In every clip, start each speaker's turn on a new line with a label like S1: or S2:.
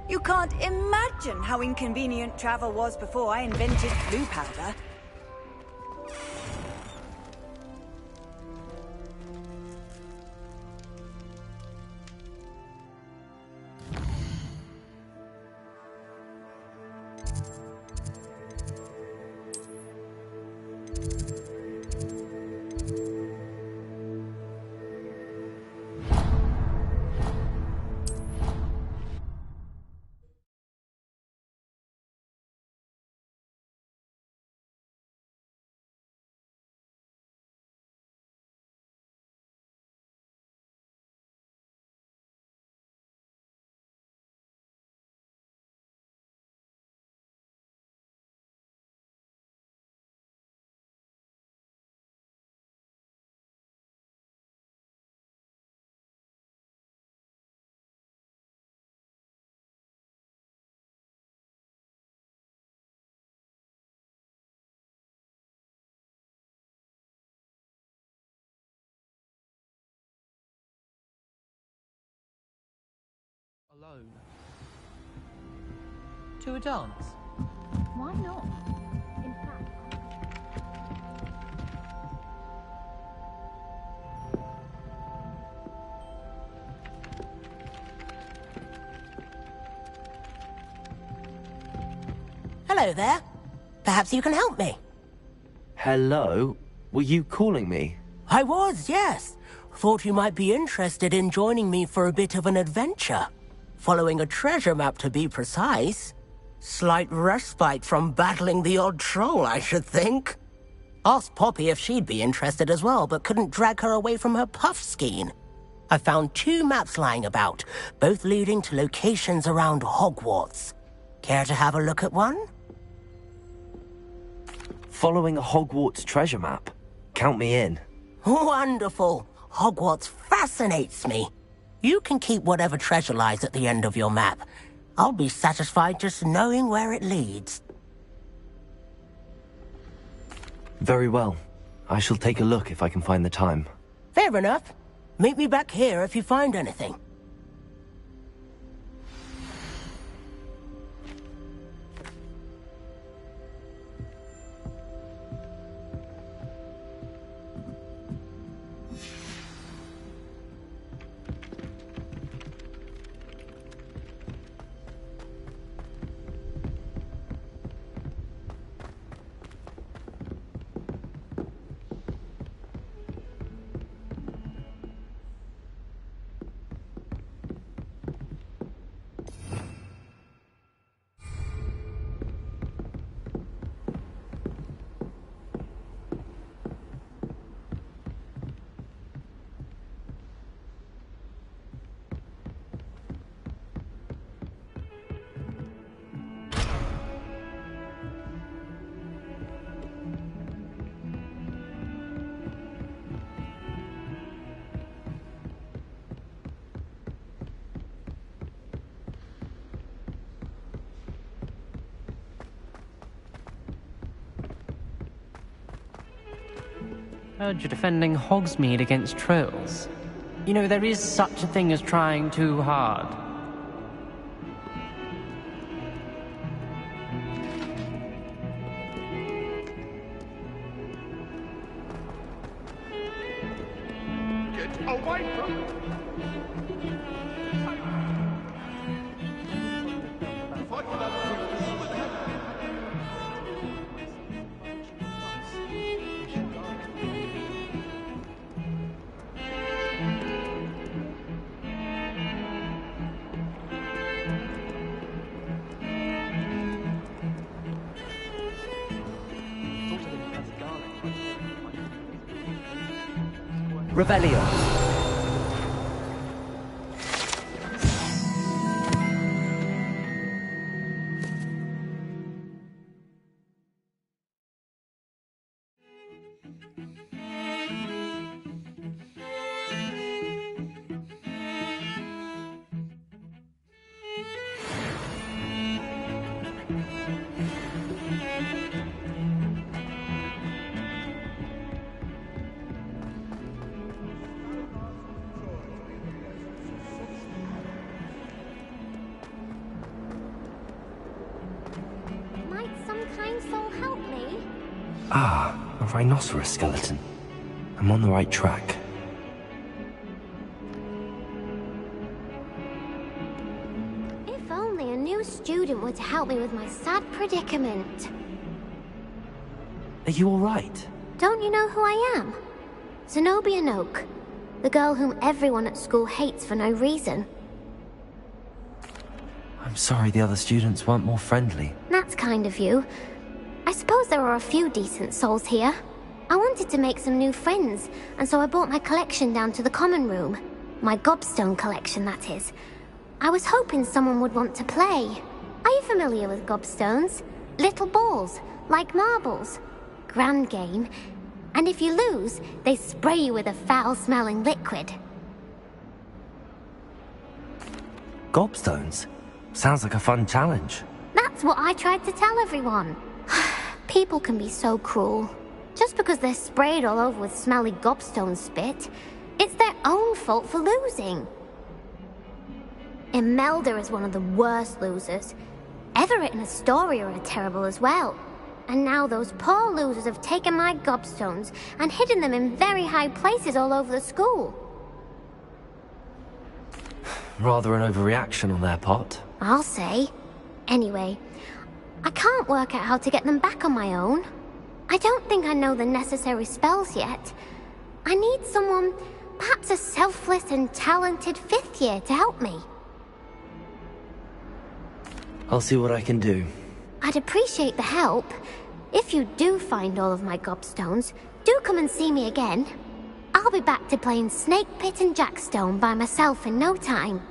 S1: You can't imagine how inconvenient travel was before I invented blue powder.
S2: Alone. To a dance?
S3: Why not? In fact...
S4: Hello there. Perhaps you can help me.
S5: Hello? Were you calling me?
S4: I was, yes. Thought you might be interested in joining me for a bit of an adventure. Following a treasure map, to be precise. Slight respite from battling the odd troll, I should think. Asked Poppy if she'd be interested as well, but couldn't drag her away from her puff skein. I found 2 maps lying about, both leading to locations around Hogwarts. Care to have a look at one?
S5: Following a Hogwarts treasure map? Count me in.
S4: Wonderful. Hogwarts fascinates me. You can keep whatever treasure lies at the end of your map. I'll be satisfied just knowing where it leads.
S5: Very well. I shall take a look if I can find the time.
S4: Fair enough. Meet me back here if you find anything.
S2: Heard you're defending Hogsmeade against trolls. You know, there is such a thing as trying too hard.
S6: Get away from...
S5: Rebellion! rhinoceros skeleton. I'm on the right track.
S3: If only a new student were to help me with my sad predicament.
S5: Are you alright?
S3: Don't you know who I am? Zenobia Noak, the girl whom everyone at school hates for no reason.
S5: I'm sorry the other students weren't more friendly.
S3: That's kind of you. I suppose there are a few decent souls here. I wanted to make some new friends, and so I brought my collection down to the common room. My gobstone collection, that is. I was hoping someone would want to play. Are you familiar with gobstones? Little balls, like marbles. Grand game. And if you lose, they spray you with a foul-smelling liquid.
S5: Gobstones? Sounds like a fun challenge.
S3: That's what I tried to tell everyone. People can be so cruel. Just because they're sprayed all over with smelly gobstone spit, it's their own fault for losing. Imelda is one of the worst losers. Everett and Astoria are terrible as well. And now those poor losers have taken my gobstones and hidden them in very high places all over the school.
S5: Rather an overreaction on their part.
S3: I'll say. Anyway, I can't work out how to get them back on my own. I don't think I know the necessary spells yet. I need someone, perhaps a selfless and talented 5th year to help me.
S5: I'll see what I can do.
S3: I'd appreciate the help. If you do find all of my gobstones, do come and see me again. I'll be back to playing Snake Pit and Jackstone by myself in no time.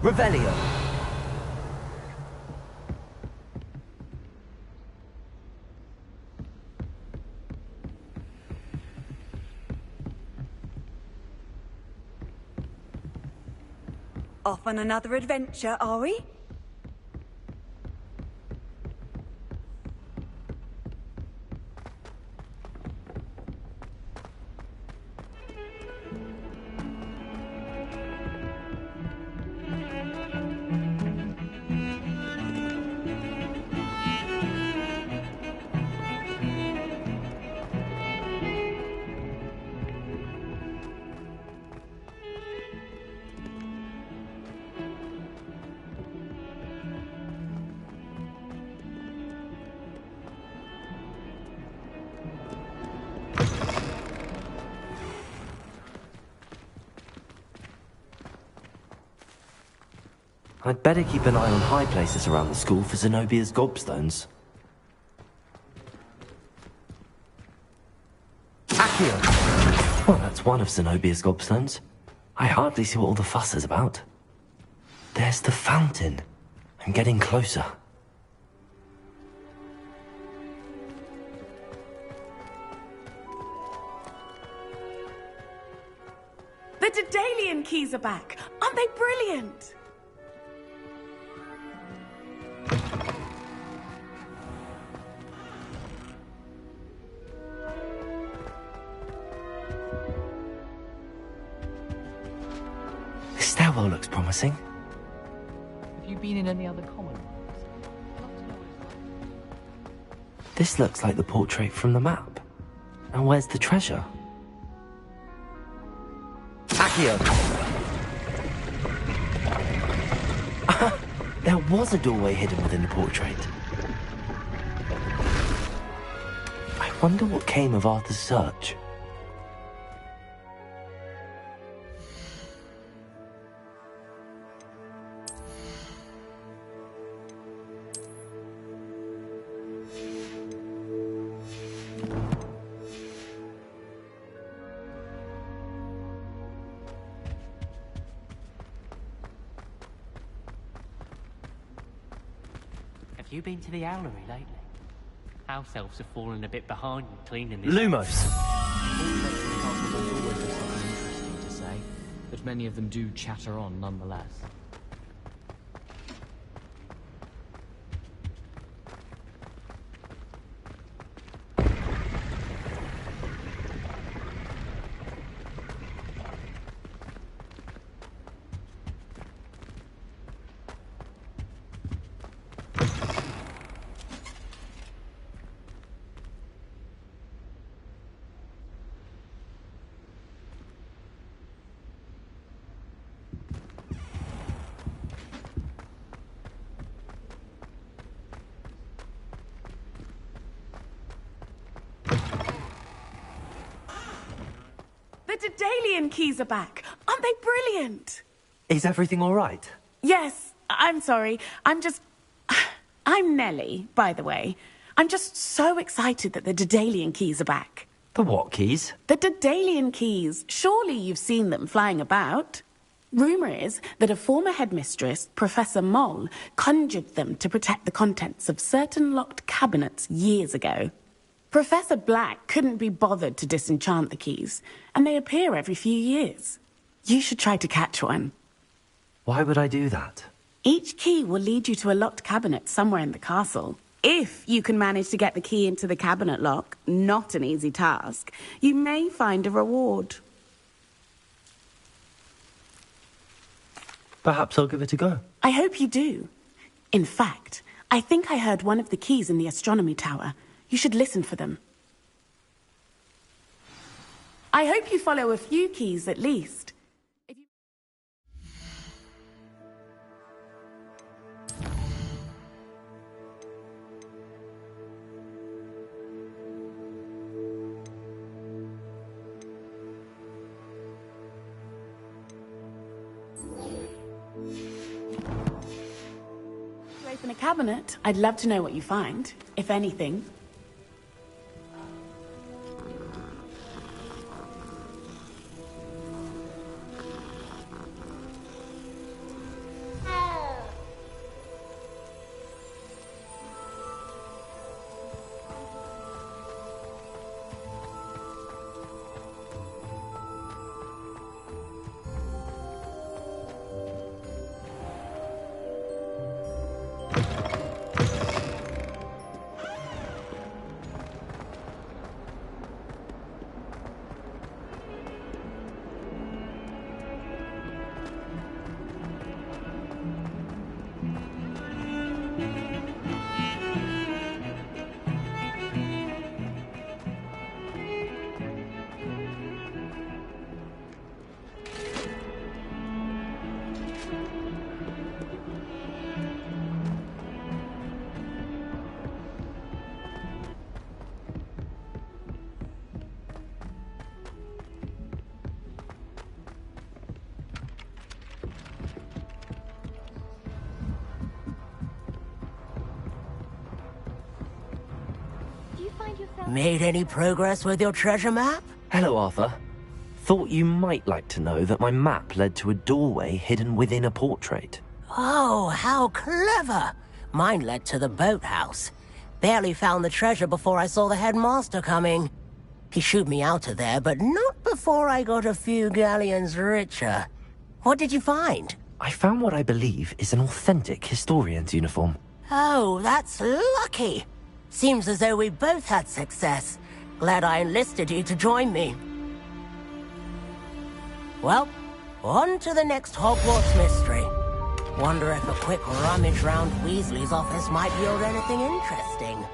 S5: Revelio!
S1: Off on another adventure, are we?
S5: I'd better keep an eye on high places around the school for Zenobia's gobstones. Accio! Well, that's one of Zenobia's gobstones. I hardly see what all the fuss is about. There's the fountain. I'm getting closer.
S7: The Daedalian keys are back! Aren't they brilliant?
S5: This stairwell looks promising.
S7: Have you been in any other common rooms?
S5: This looks like the portrait from the map. And where's the treasure? Accio! There was a doorway hidden within the portrait. I wonder what came of Arthur's search.
S2: Have you been to the owlery lately? House elves have fallen a bit behind in cleaning this.
S5: Lumos!
S7: Always have something interesting to say, but many of them do chatter on nonetheless.
S8: The Daedalian keys are back. Aren't they brilliant?
S5: Is everything all right?
S8: Yes, I'm sorry. I'm Nellie, by the way. I'm just so excited that the Daedalian keys are back.
S5: The what keys?
S8: The Daedalian keys. Surely you've seen them flying about. Rumour is that a former headmistress, Professor Moll, conjured them to protect the contents of certain locked cabinets years ago. Professor Black couldn't be bothered to disenchant the keys, and they appear every few years. You should try to catch one.
S5: Why would I do that?
S8: Each key will lead you to a locked cabinet somewhere in the castle. If you can manage to get the key into the cabinet lock, not an easy task, you may find a reward.
S5: Perhaps I'll give it a go.
S8: I hope you do. In fact, I think I heard one of the keys in the astronomy tower. You should listen for them. I hope you follow a few keys at least. If you open a cabinet, I'd love to know what you find, if anything.
S4: Made any progress with your treasure map?
S5: Hello, Arthur. Thought you might like to know that my map led to a doorway hidden within a portrait.
S4: Oh, how clever! Mine led to the boathouse. Barely found the treasure before I saw the headmaster coming. He shooed me out of there, but not before I got a few galleons richer. What did you find?
S5: I found what I believe is an authentic historian's uniform.
S4: Oh, that's lucky. Seems as though we both had success. Glad I enlisted you to join me. Well, on to the next Hogwarts mystery. Wonder if a quick rummage round Weasley's office might yield anything interesting.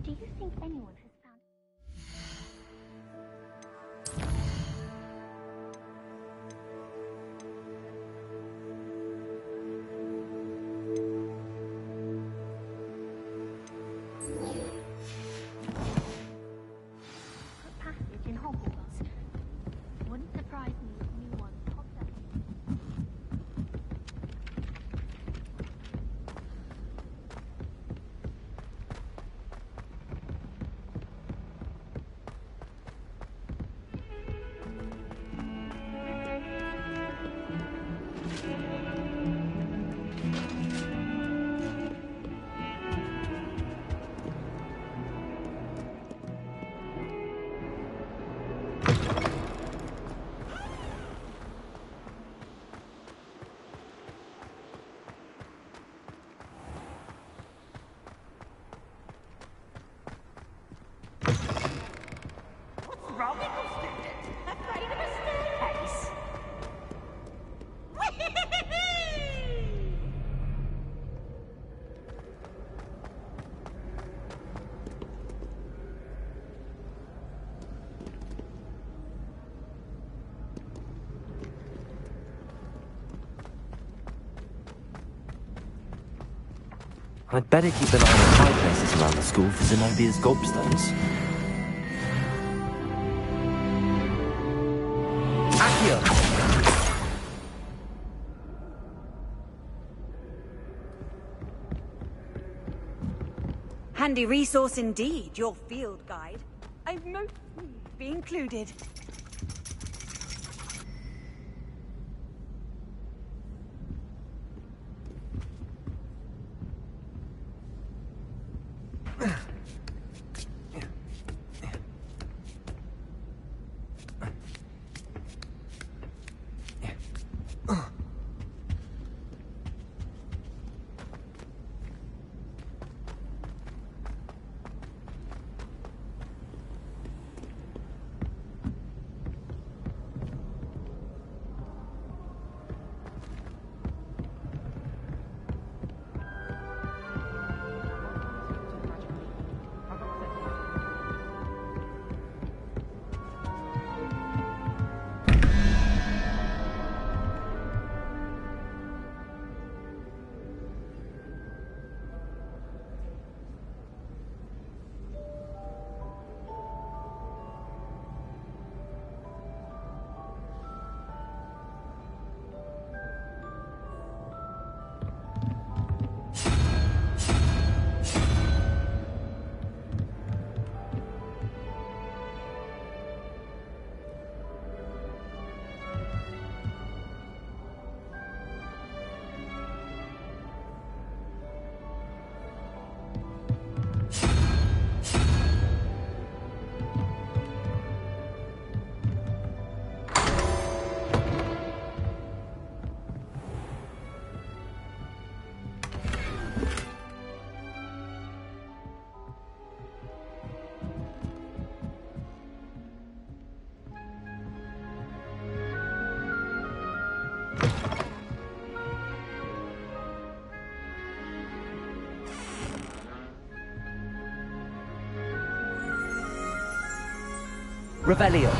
S3: Do you think anyone has found... passage in Hogwarts? Wouldn't surprise me if new ones popped up.
S5: I'd better keep an eye on the high places around the school for Zenobia's gobstones. Accio!
S1: Handy resource indeed, your field guide. I've most pleased be included.
S9: Revelio.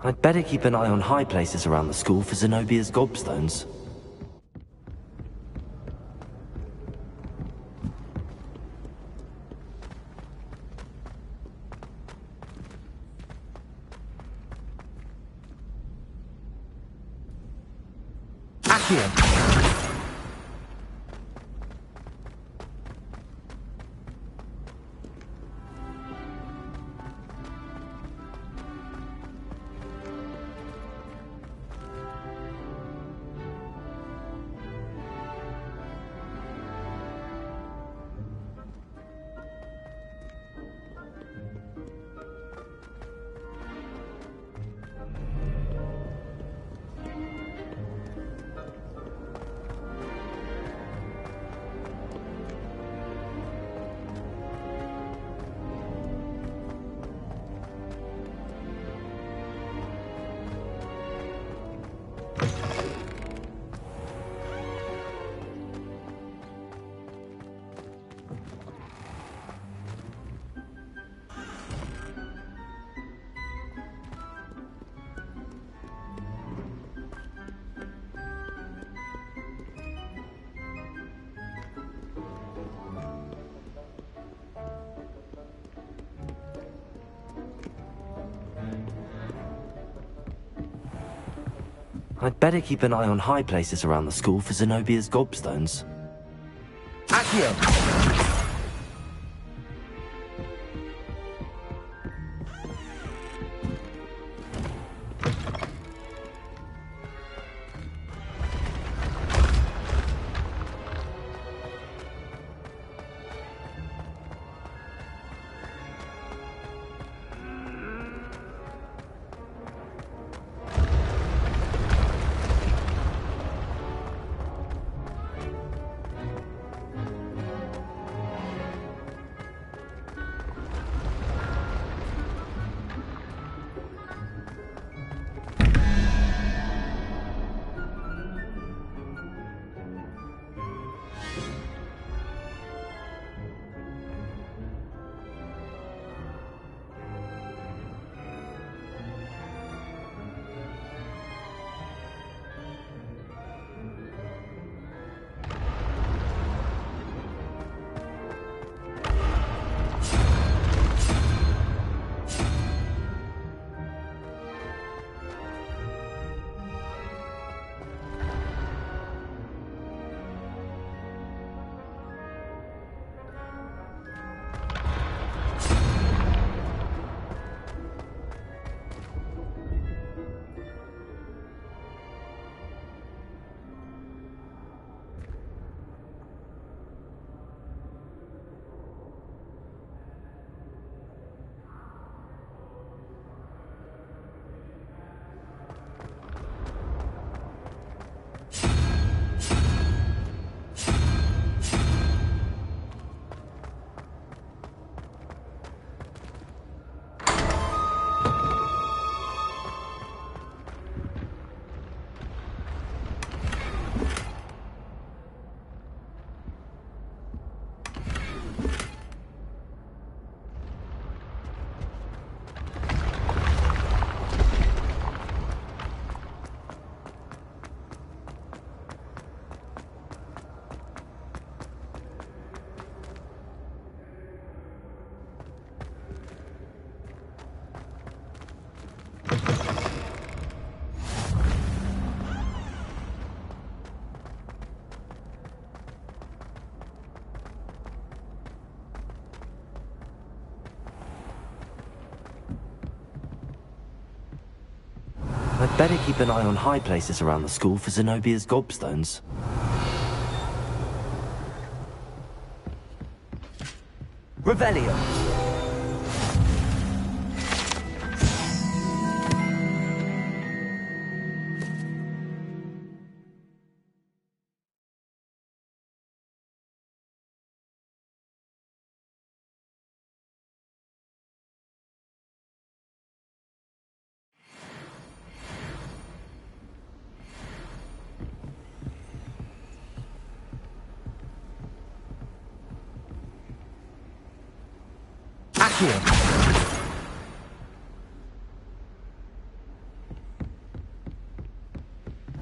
S5: I'd better keep an eye on high places around the school for Zenobia's gobstones.
S4: Accio!
S5: I'd better keep an eye on high places around the school for Zenobia's gobstones.
S4: Accio!
S5: I'd better keep an eye on high places around the school for Zenobia's gobstones.
S4: Revelio! Accio!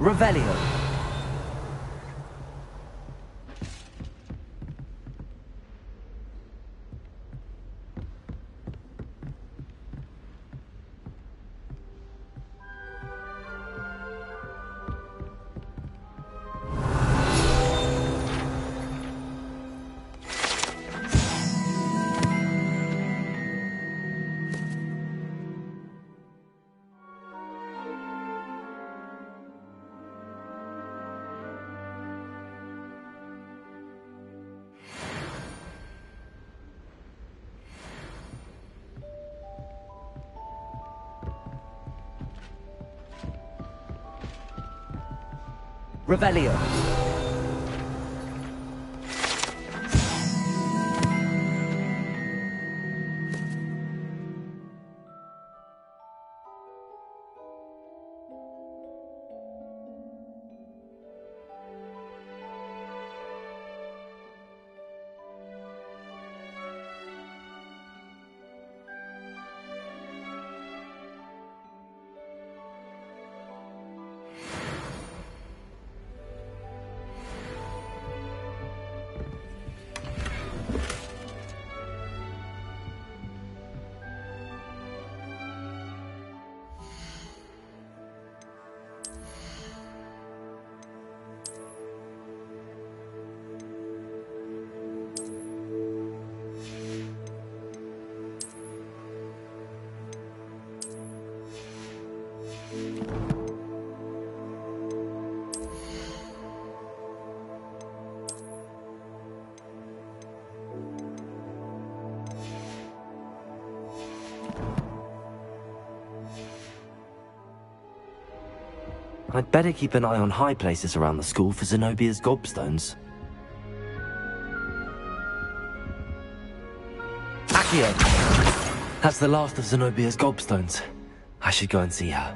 S5: Revelio. Revelio. I'd better keep an eye on high places around the school for Zenobia's gobstones. Accio! That's the last of Zenobia's gobstones. I should go and see her.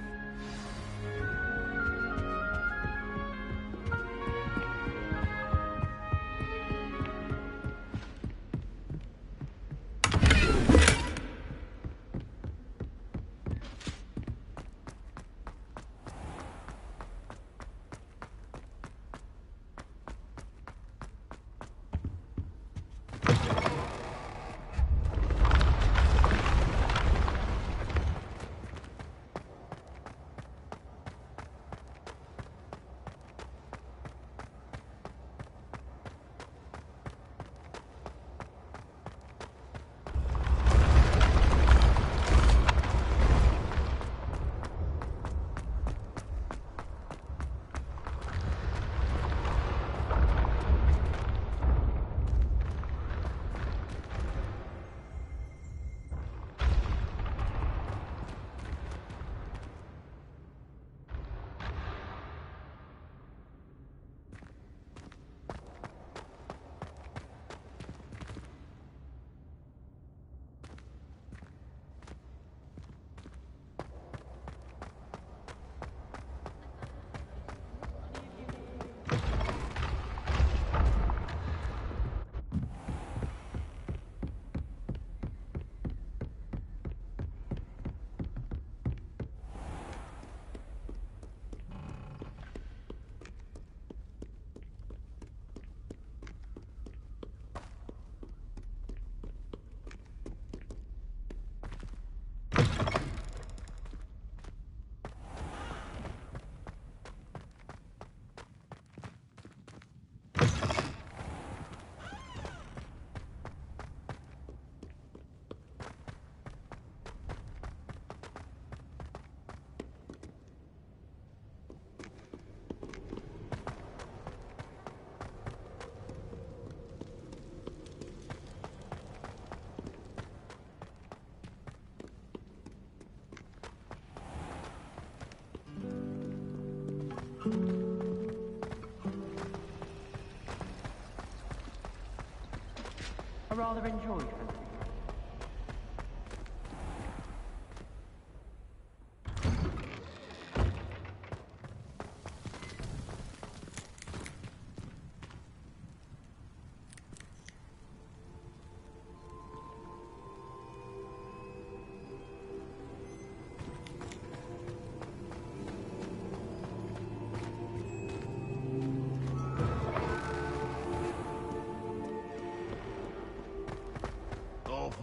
S2: I rather enjoyed them.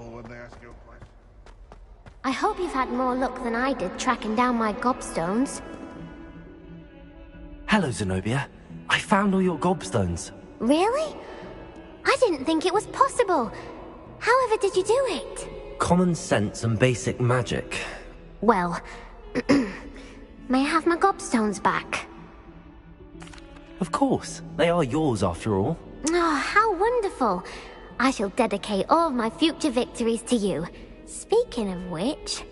S6: when they ask you a question.
S3: I hope you've had more luck than I did tracking down my gobstones.
S5: Hello, Zenobia. I found all your gobstones.
S3: Really? I didn't think it was possible. However did you do it?
S5: Common sense and basic magic.
S3: Well, may I have my gobstones back?
S5: Of course. They are yours after all.
S3: Oh, how wonderful. I shall dedicate all of my future victories to you. Speaking of which,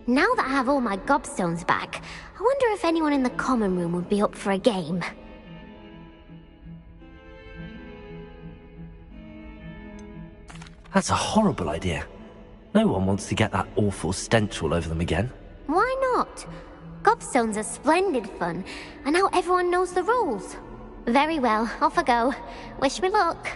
S3: now that I have all my gobstones back, I wonder if anyone in the common room would be up for a game.
S5: That's a horrible idea. No one wants to get that awful stench all over them again.
S3: Why not? Gobstones are splendid fun, and now everyone knows the rules. Very well, off I go. Wish me luck.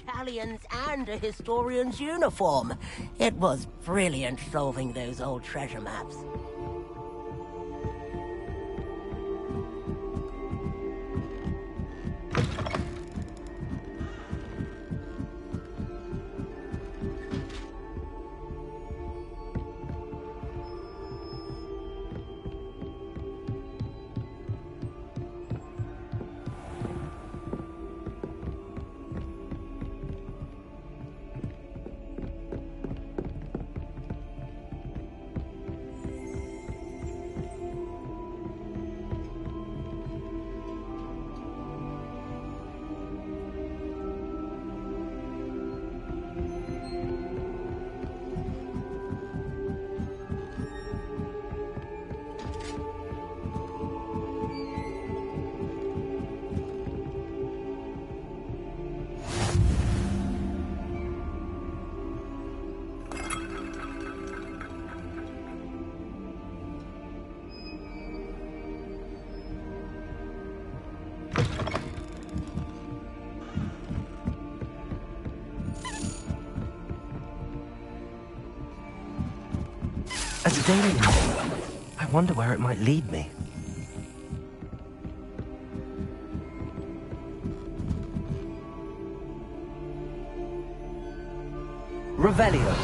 S4: Italians and a historian's uniform. It was brilliant solving those old treasure maps.
S5: As a daily novel, I wonder where it might lead me. Revelio.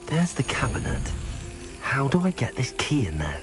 S5: There's the cabinet. How do I get this key in there?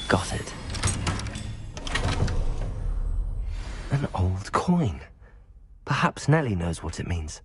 S5: Got it. An old coin. Perhaps Nellie knows what it means.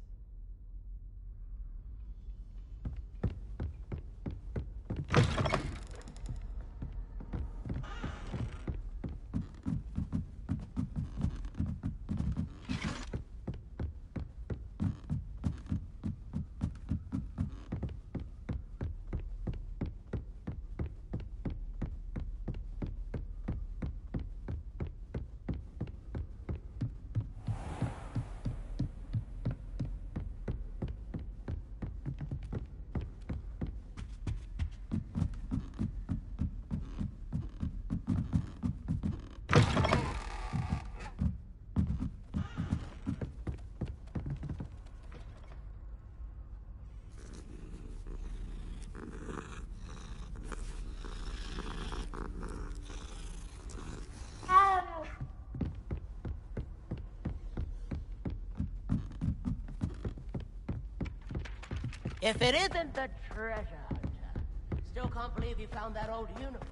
S4: If it isn't the treasure hunter. Still can't believe you found that old uniform.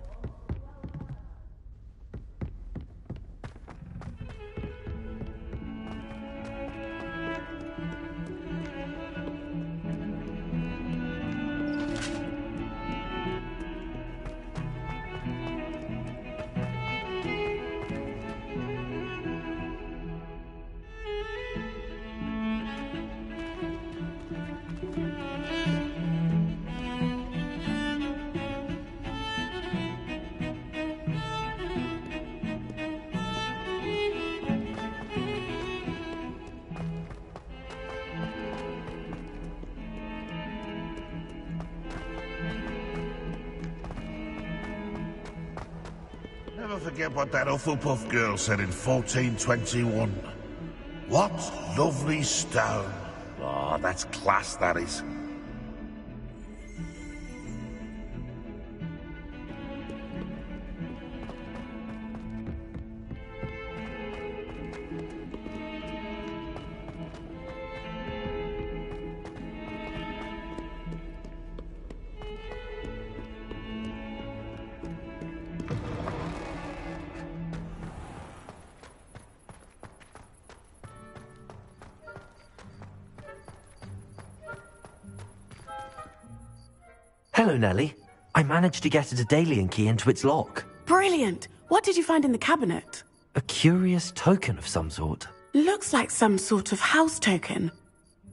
S6: Never forget what that Hufflepuff girl said in 1421. What lovely stone. Oh, that's class, that is.
S5: Hello, Nellie. I managed to get a Daedalian key into its lock.
S8: Brilliant! What did you find in the cabinet?
S5: A curious token of some sort.
S8: Looks like some sort of house token.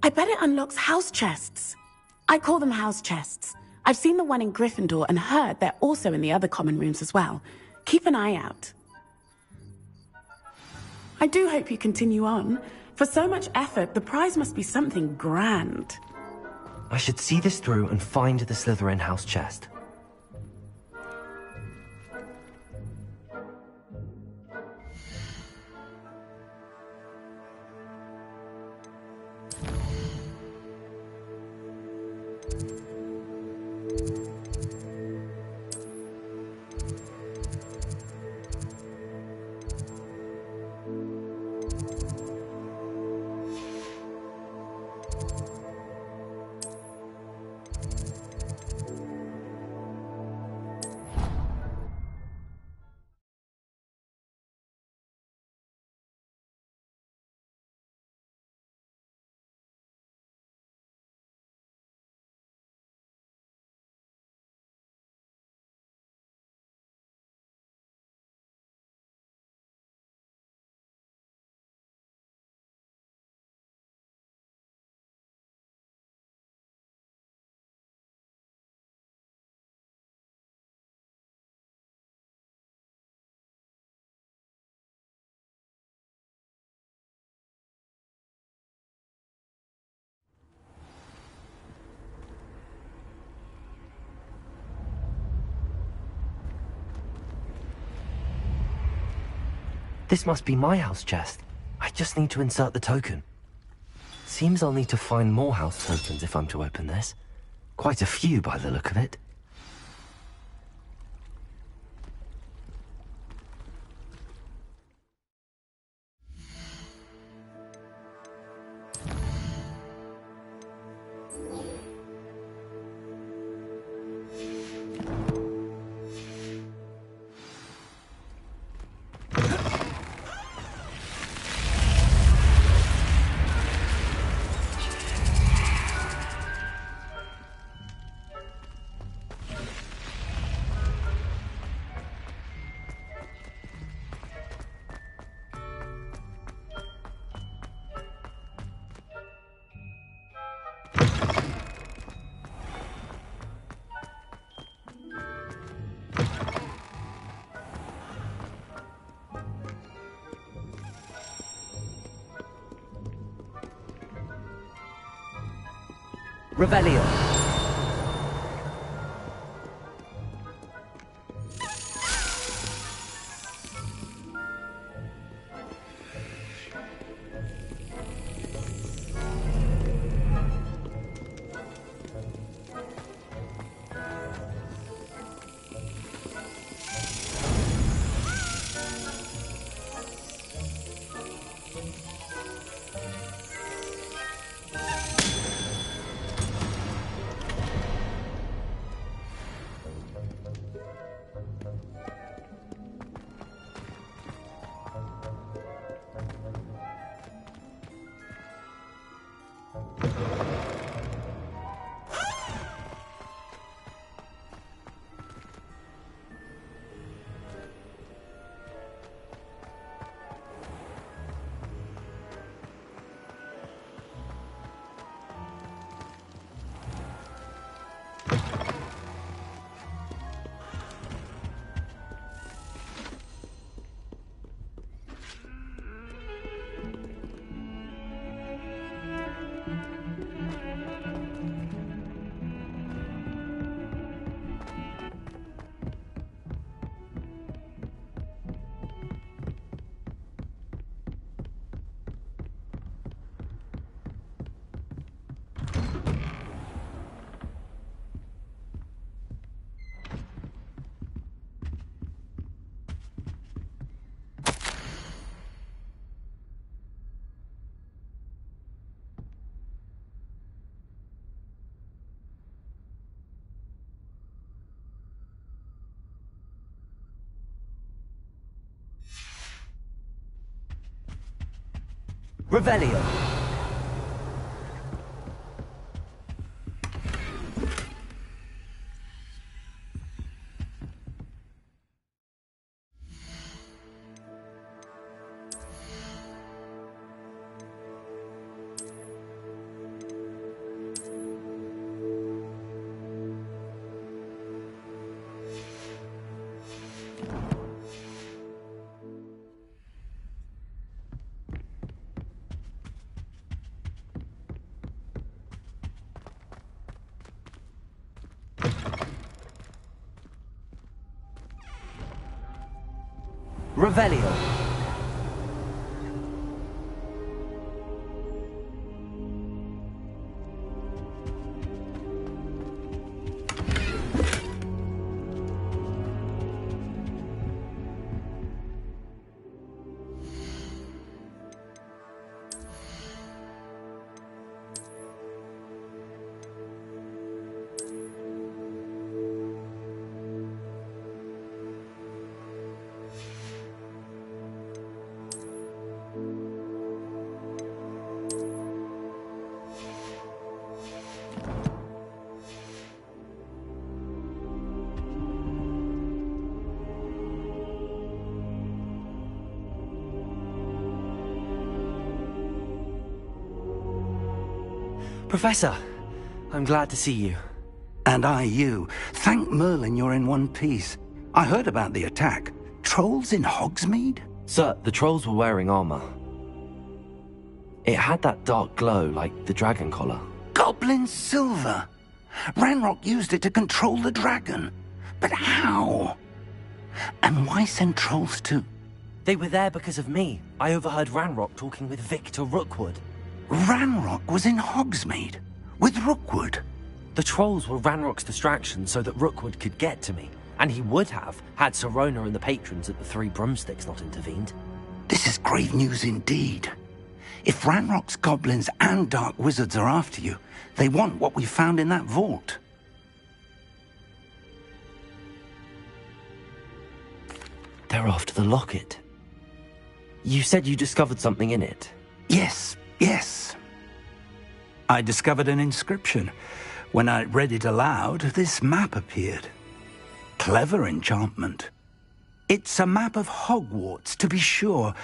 S8: I bet it unlocks house chests. I call them house chests. I've seen the one in Gryffindor and heard they're also in the other common rooms as well. Keep an eye out. I do hope you continue on. For so much effort, the prize must be something grand.
S5: I should see this through and find the Slytherin house chest. This must be my house chest. I just need to insert the token. Seems I'll need to find more house tokens if I'm to open this. Quite a few by the look of it. Revelio. Revelio. Revelio. Professor, I'm glad to see you.
S9: And I you. Thank Merlin you're in one piece. I heard about the attack. Trolls in Hogsmeade?
S5: Sir, the trolls were wearing armor. It had that dark glow like the dragon collar.
S9: Goblin silver! Ranrock used it to control the dragon. But how? And why send trolls to...
S5: They were there because of me. I overheard Ranrock talking with Victor Rookwood.
S9: Ranrock was in Hogsmeade? With Rookwood?
S5: The trolls were Ranrock's distraction so that Rookwood could get to me. And he would have, had Sirona and the patrons at the Three Broomsticks not intervened.
S9: This is grave news indeed. If Ranrock's goblins and dark wizards are after you, they want what we found in that vault.
S5: They're after the locket. You said you discovered something in it.
S9: Yes. I discovered an inscription. When I read it aloud, this map appeared. Clever enchantment. It's a map of Hogwarts, to be sure,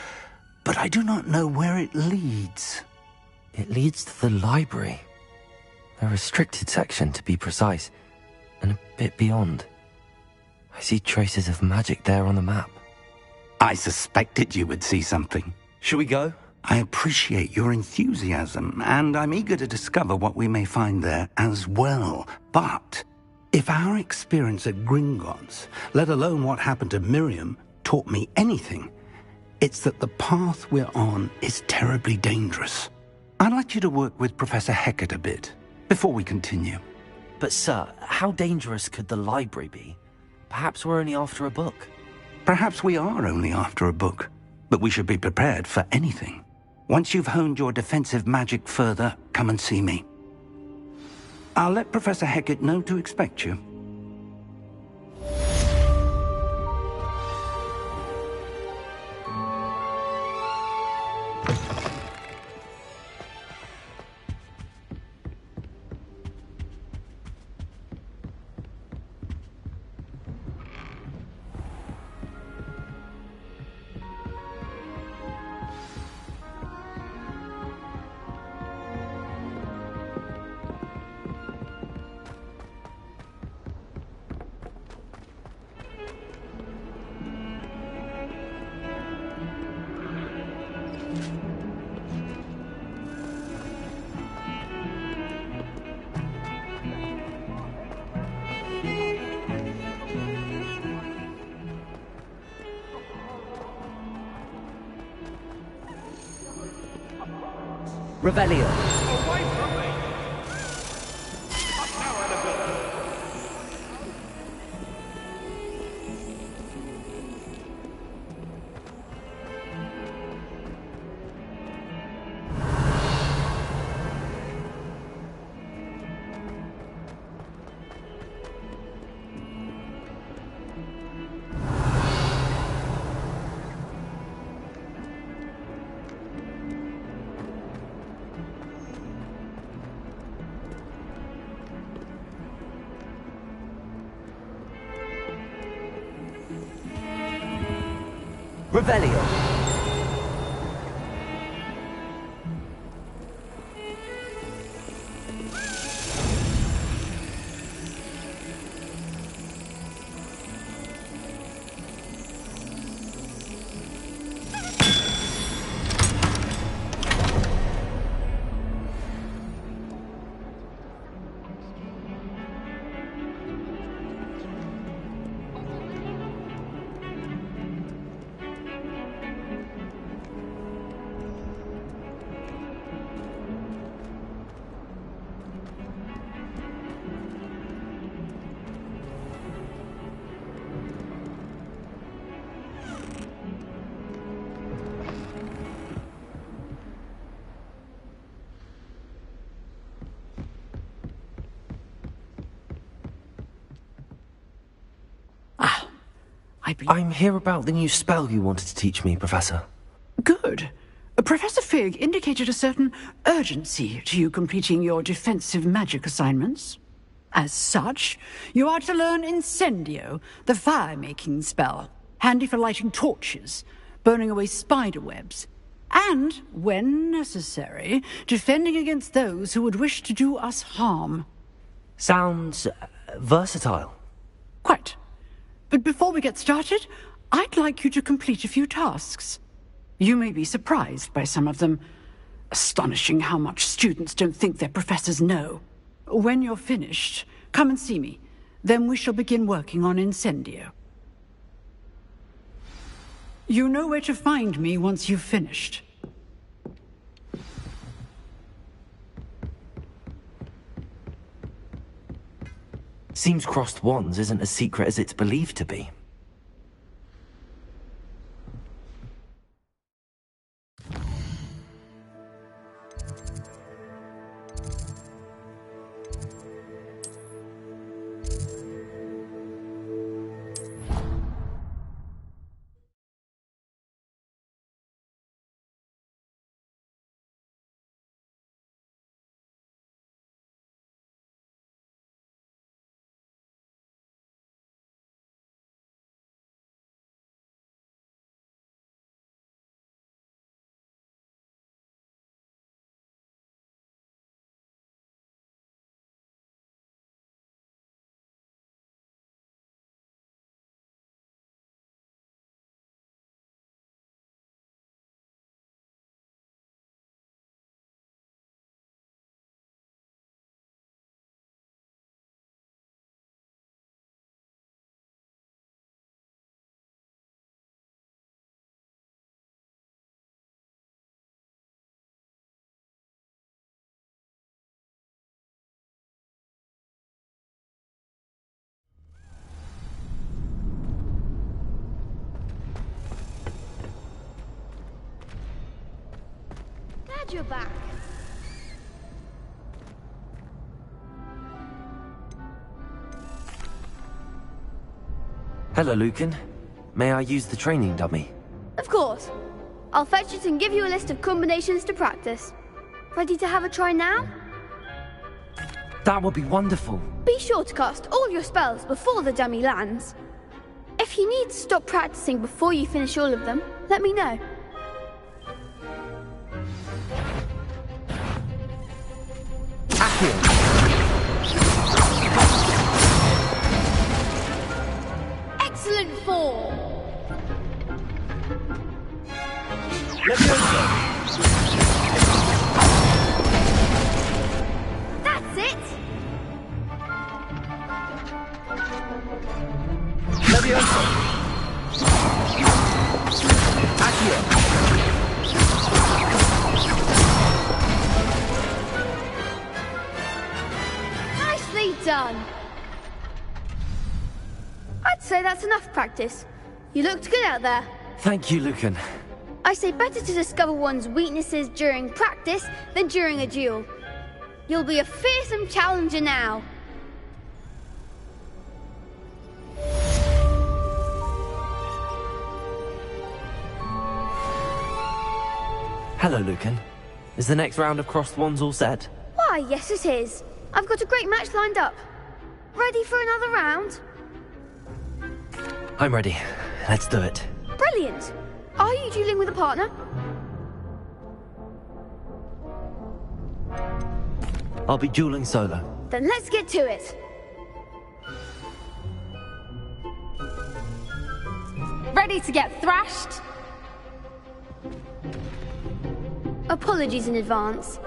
S9: but I do not know where it leads.
S5: It leads to the library. A restricted section, to be precise, and a bit beyond. I see traces of magic there on the map.
S9: I suspected you would see something.
S5: Shall we go?
S9: I appreciate your enthusiasm, and I'm eager to discover what we may find there as well. But if our experience at Gringotts, let alone what happened to Miriam, taught me anything, it's that the path we're on is terribly dangerous. I'd like you to work with Professor Hecat a bit, before we continue.
S5: But sir, how dangerous could the library be? Perhaps we're only after a book.
S9: Perhaps we are only after a book, but we should be prepared for anything. Once you've honed your defensive magic further, come and see me. I'll let Professor Hecat know to expect you.
S5: Revelio.
S6: Away from me! Now, Annabelle.
S5: Revelio. I'm here about the new spell you wanted to teach me, Professor.
S10: Good. Professor Fig indicated a certain urgency to you completing your defensive magic assignments. As such, you are to learn Incendio, the fire-making spell, handy for lighting torches, burning away spider webs, and, when necessary, defending against those who would wish to do us harm.
S5: Sounds versatile.
S10: Quite. But before we get started, I'd like you to complete a few tasks. You may be surprised by some of them. Astonishing how much students don't think their professors know. When you're finished, come and see me. Then we shall begin working on Incendio. You know where to find me once you've finished.
S5: Seems crossed wands isn't as secret as it's believed to be.
S3: Glad you're back.
S5: Hello, Lucan. May I use the training dummy?
S11: Of course. I'll fetch it and give you a list of combinations to practice. Ready to have a try now?
S5: That would be wonderful.
S11: Be sure to cast all your spells before the dummy lands. If you need to stop practicing before you finish all of them, let me know. Excellent form! That's it! Nicely done! I'd say that's enough practice. You looked good out there.
S5: Thank you, Lucan.
S11: I say better to discover one's weaknesses during practice than during a duel. You'll be a fearsome challenger now.
S5: Hello, Lucan. Is the next round of crossed wands all set?
S11: Why, yes it is. I've got a great match lined up. Ready for another round?
S5: I'm ready. Let's do it.
S11: Brilliant. Are you dueling with a partner?
S5: I'll be dueling solo.
S11: Then let's get to it. Ready to get thrashed? Apologies in advance.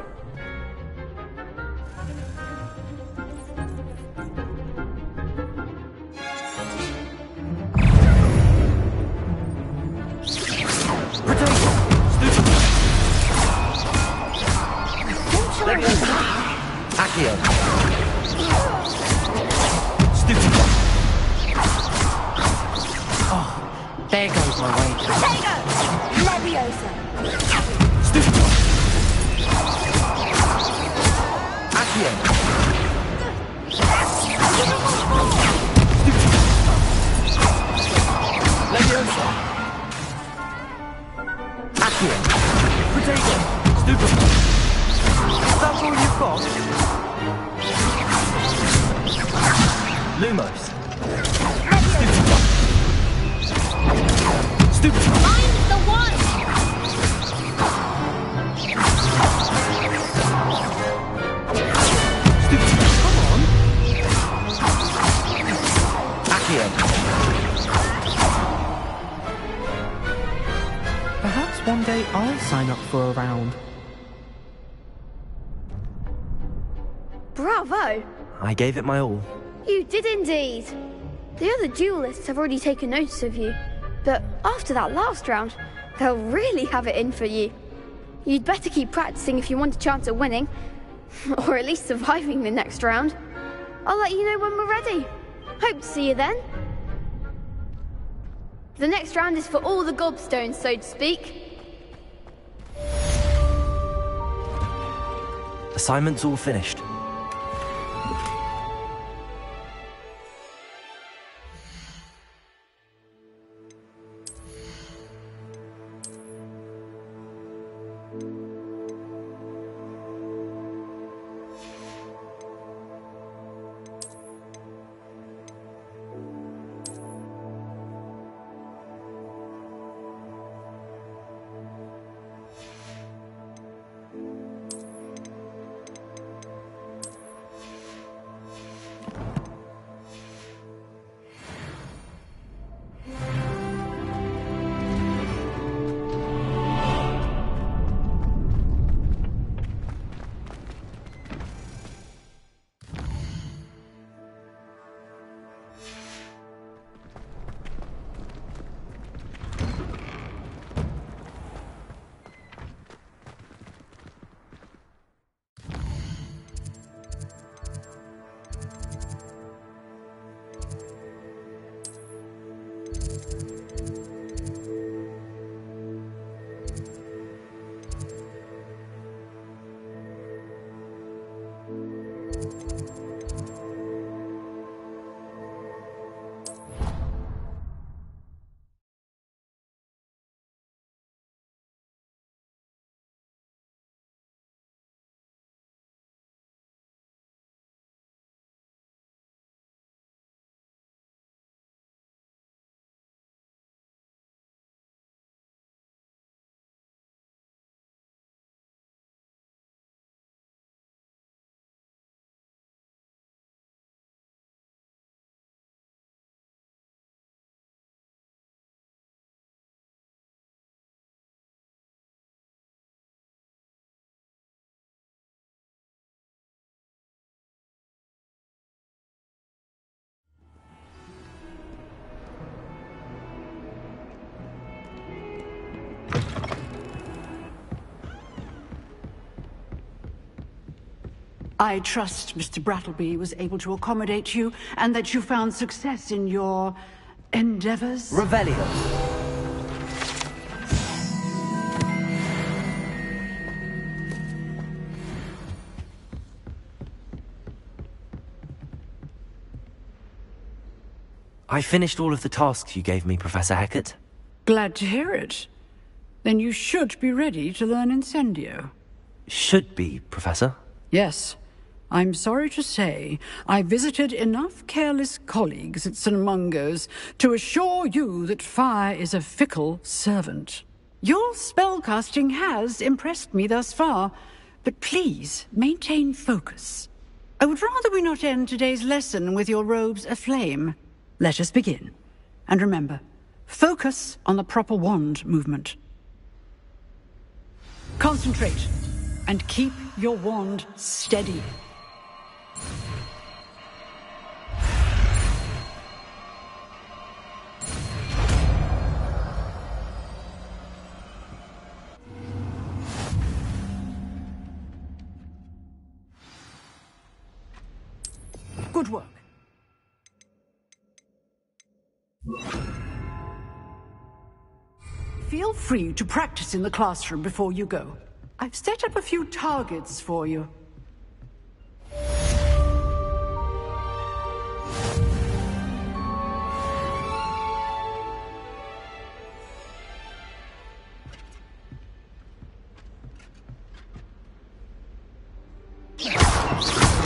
S5: Accio. Stupid.
S2: Oh, there goes my way.
S11: Potato! Leviosa!
S5: Stupid. Accio. Leviosa. Accio. Potato. Stupid. That's all you've got? Lumos. Stupid.
S11: I'm the one!
S5: Stupid. Come on. Accio.
S7: Perhaps one day I'll sign up for a round.
S11: Bravo!
S5: I gave it my all.
S11: You did indeed. The other duelists have already taken notice of you, but after that last round, they'll really have it in for you. You'd better keep practicing if you want a chance at winning, or at least surviving the next round. I'll let you know when we're ready. Hope to see you then. The next round is for all the gobstones, so to speak.
S5: Assignment's all finished.
S10: I trust Mr. Brattleby was able to accommodate you, and that you found success in your endeavors?
S5: Revelio. I finished all of the tasks you gave me, Professor Hecat.
S10: Glad to hear it. Then you should be ready to learn Incendio.
S5: Should be, Professor.
S10: Yes. I'm sorry to say, I visited enough careless colleagues at St. Mungo's to assure you that fire is a fickle servant. Your spellcasting has impressed me thus far, but please maintain focus. I would rather we not end today's lesson with your robes aflame. Let us begin. And remember, focus on the proper wand movement. Concentrate, and keep your wand steady. Good work. Feel free to practice in the classroom before you go. I've set up a few targets for you.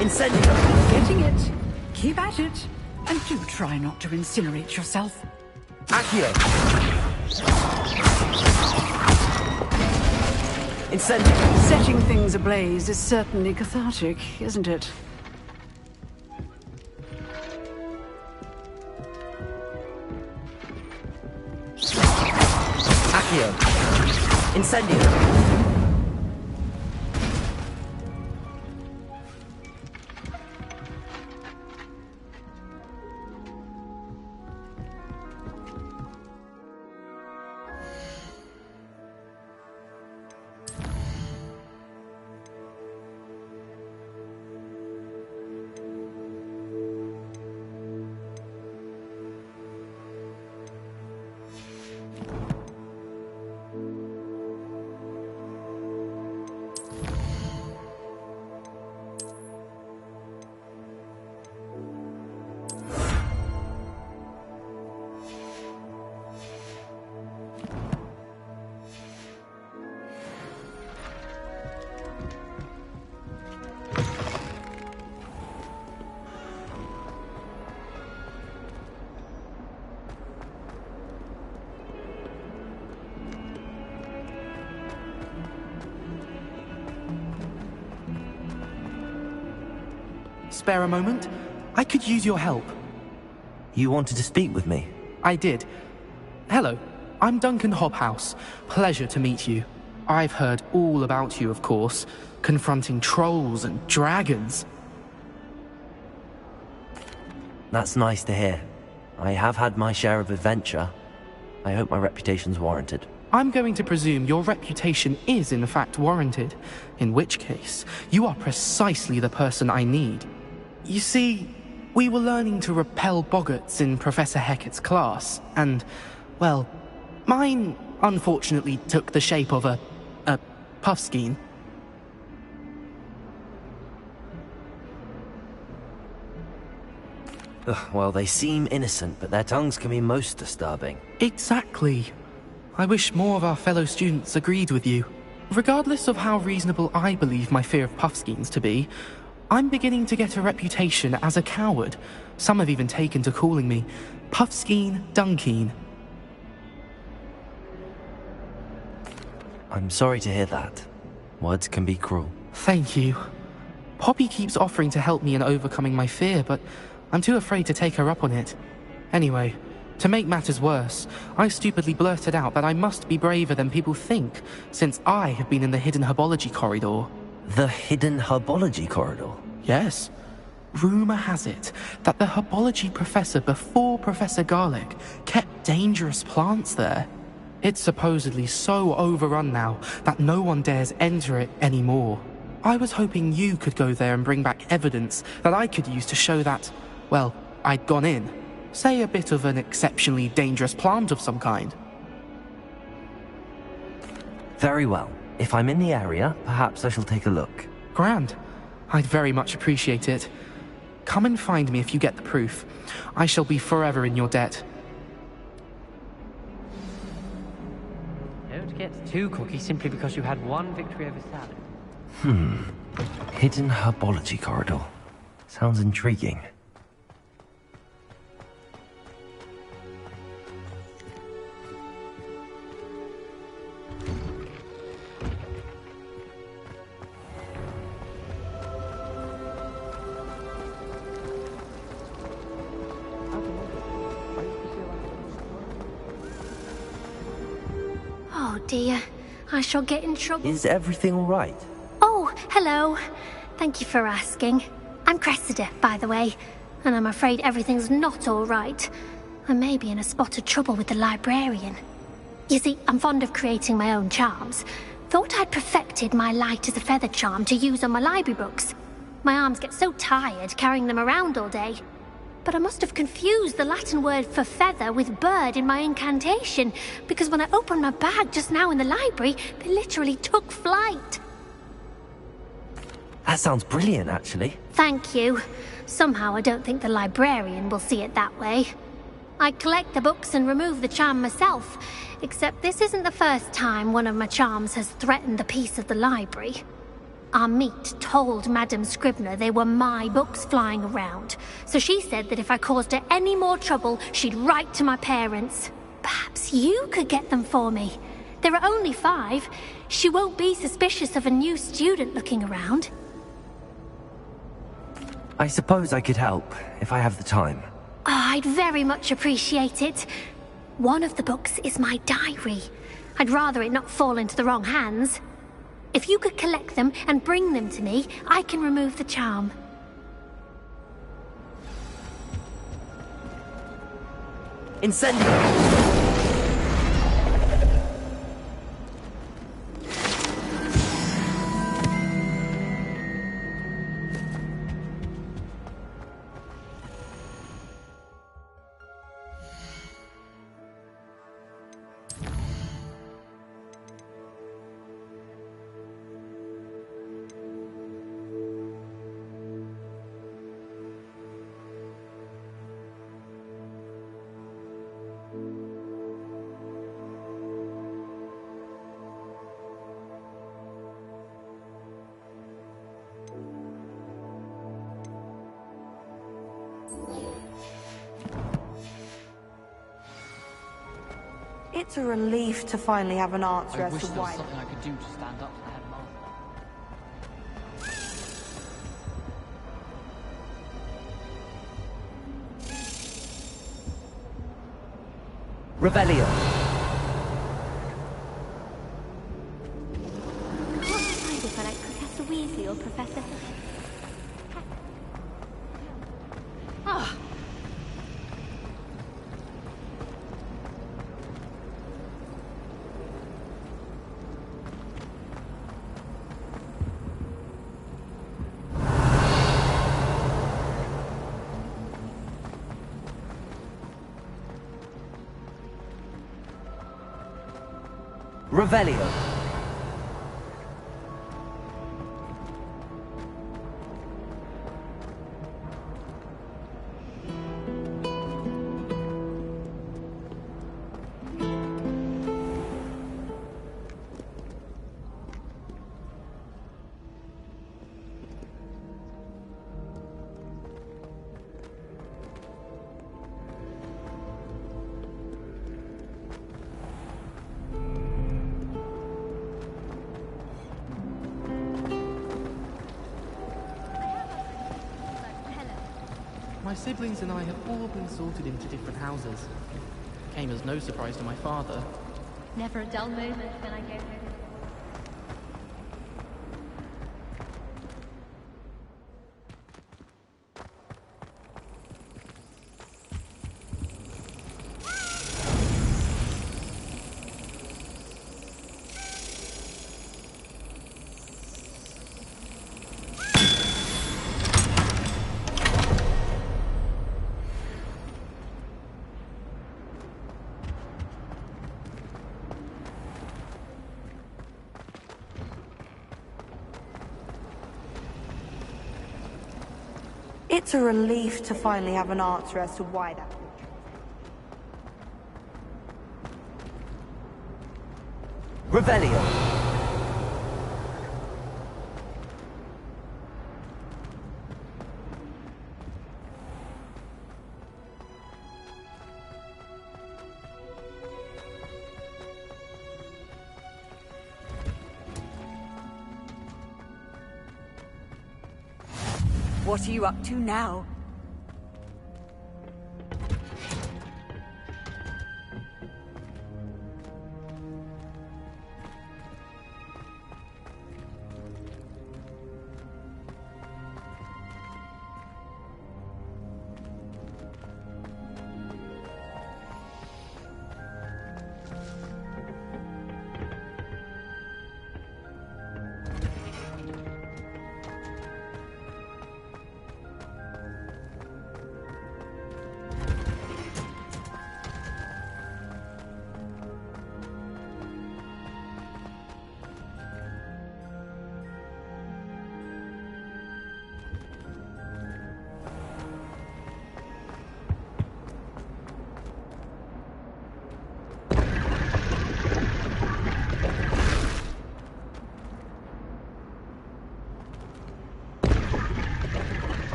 S4: Incendio!
S10: Getting it. Keep at it. And do try not to incinerate yourself.
S4: Accio! Incendio!
S10: Setting things ablaze is certainly cathartic, isn't it?
S4: Accio! Incendio!
S12: Spare a moment? I could use your help.
S5: You wanted to speak with me?
S12: I did. Hello, I'm Duncan Hobhouse. Pleasure to meet you. I've heard all about you, of course, confronting trolls and dragons.
S5: That's nice to hear. I have had my share of adventure. I hope my reputation's warranted.
S12: I'm going to presume your reputation is in fact warranted, in which case, you are precisely the person I need. You see, we were learning to repel boggarts in Professor Hecat's class, and, well, mine unfortunately took the shape of a puffskein.
S5: Well, they seem innocent, but their tongues can be most disturbing.
S12: Exactly. I wish more of our fellow students agreed with you. Regardless of how reasonable I believe my fear of puffskeins to be, I'm beginning to get a reputation as a coward. Some have even taken to calling me Puffskeen Dunkeen.
S5: I'm sorry to hear that. Words can be cruel.
S12: Thank you. Poppy keeps offering to help me in overcoming my fear, but I'm too afraid to take her up on it. Anyway, to make matters worse, I stupidly blurted out that I must be braver than people think, since I have been in the hidden herbology corridor.
S5: The hidden herbology corridor?
S12: Yes. Rumour has it that the herbology professor before Professor Garlic kept dangerous plants there. It's supposedly so overrun now that no one dares enter it anymore. I was hoping you could go there and bring back evidence that I could use to show that, well, I'd gone in. Say a bit of an exceptionally dangerous plant of some kind.
S5: Very well. If I'm in the area, perhaps I shall take a look.
S12: Grand. I'd very much appreciate it. Come and find me if you get the proof. I shall be forever in your debt.
S2: Don't get too cocky simply because you had one victory over salad.
S5: Hidden herbology corridor. Sounds intriguing.
S3: Oh dear, I shall get in trouble.
S5: Is everything all right?
S3: Oh, hello. Thank you for asking. I'm Cressida, by the way, and I'm afraid everything's not all right. I may be in a spot of trouble with the librarian. You see, I'm fond of creating my own charms. Thought I'd perfected my light as a feather charm to use on my library books. My arms get so tired carrying them around all day. But I must have confused the Latin word for feather with bird in my incantation, because when I opened my bag just now in the library, they literally took flight.
S5: That sounds brilliant, actually.
S3: Thank you. Somehow I don't think the librarian will see it that way. I collect the books and remove the charm myself, except this isn't the first time one of my charms has threatened the peace of the library. Our meet told Madame Scribner they were my books flying around, so she said that if I caused her any more trouble, she'd write to my parents. Perhaps you could get them for me. There are only 5. She won't be suspicious of a new student looking around.
S5: I suppose I could help, if I have the time.
S3: Oh, I'd very much appreciate it. One of the books is my diary. I'd rather it not fall into the wrong hands. If you could collect them and bring them to me, I can remove the charm.
S5: Incendio!
S13: It's a relief to finally have an answer as to
S7: there was
S13: why.
S7: something I could do to stand up to the headmaster.
S5: Revelio.
S3: I can't decide if I like Professor Weasley or Professor... Ah!
S5: Revelio.
S12: My siblings and I have all been sorted into different houses. Came as no surprise to my father.
S3: Never a dull moment when I go home.
S13: It's a relief to finally have an answer as to why that...
S5: Revelio.
S1: What are you up to now?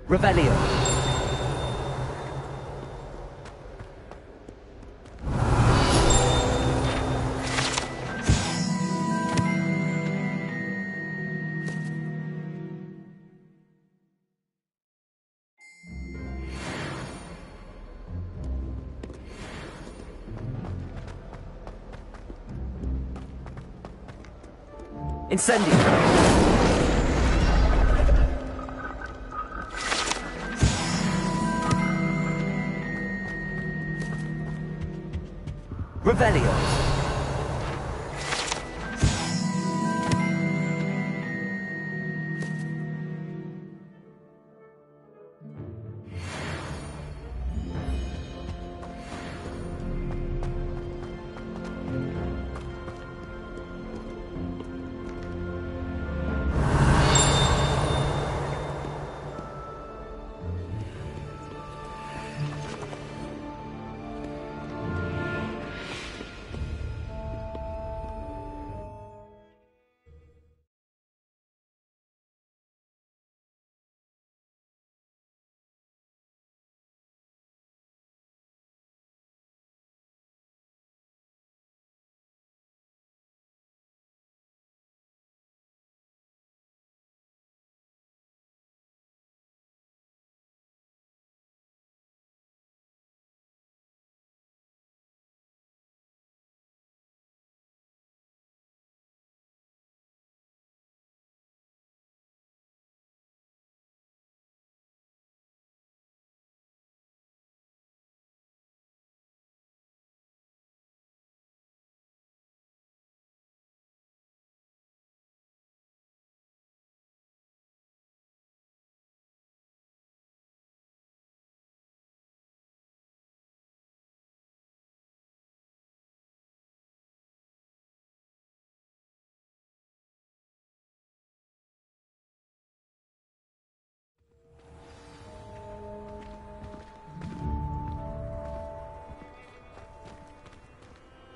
S14: Revelio. Incendio. Revelio.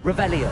S14: Revelio.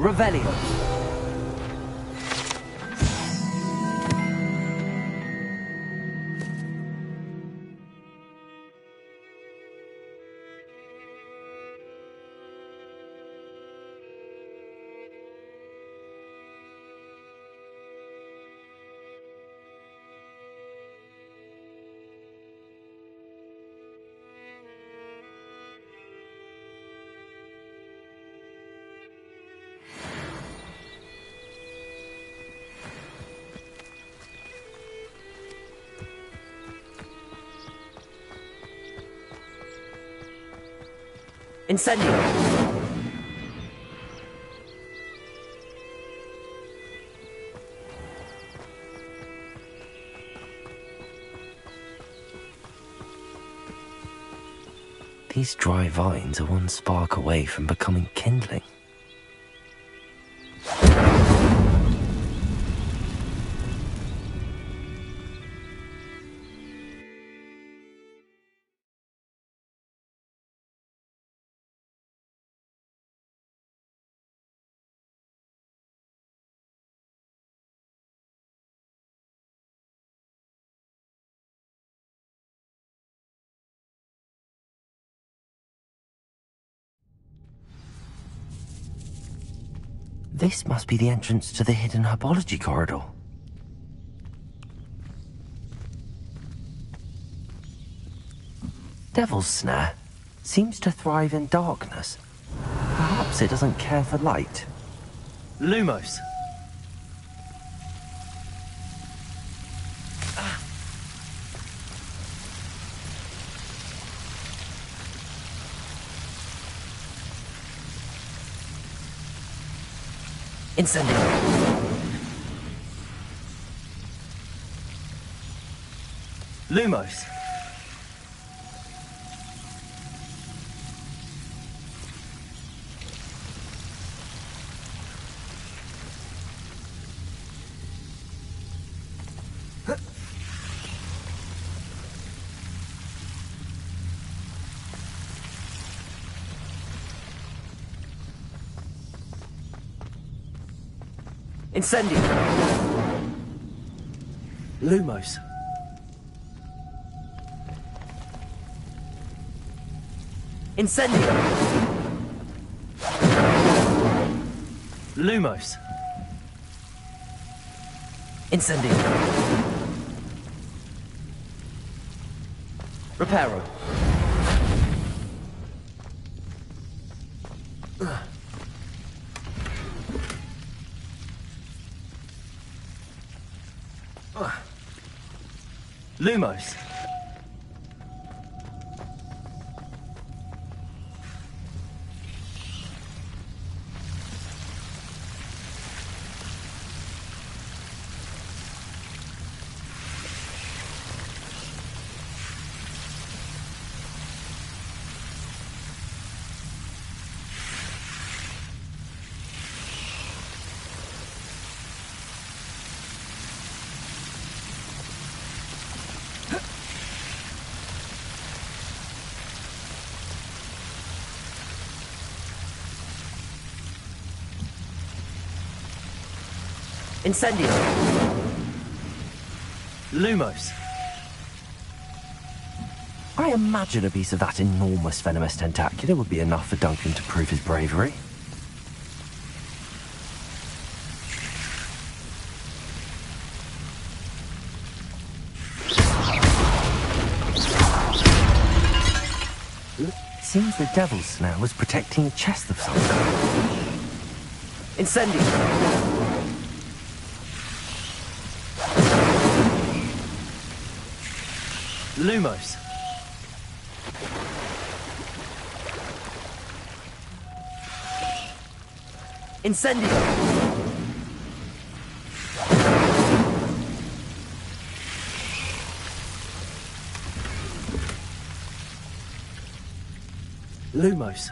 S14: Revelio. Incendio!
S5: These dry vines are one spark away from becoming kindling. This must be the entrance to the hidden herbology corridor. Devil's Snare seems to thrive in darkness. Perhaps it doesn't care for light. Lumos! Incendio! Lumos!
S14: Incendio!
S5: Lumos!
S14: Incendio!
S5: Lumos!
S14: Incendio! Reparo!
S5: Lumos!
S14: Incendio!
S5: Lumos! I imagine a piece of that enormous venomous tentacular would be enough for Duncan to prove his bravery. It seems the Devil's Snare was protecting a chest of some kind.
S14: Incendio!
S5: Lumos!
S14: Incendio!
S5: Lumos!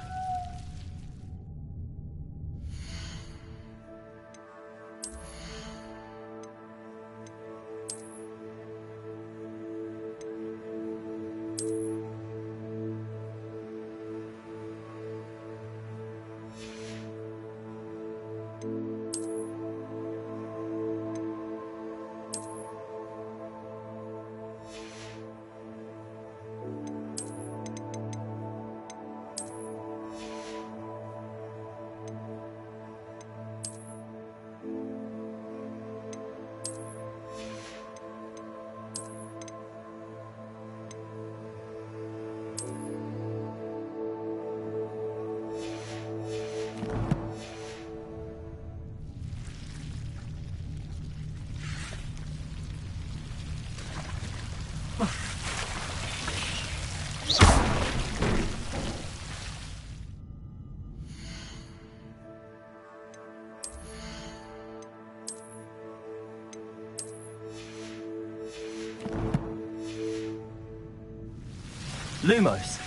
S14: Lumos.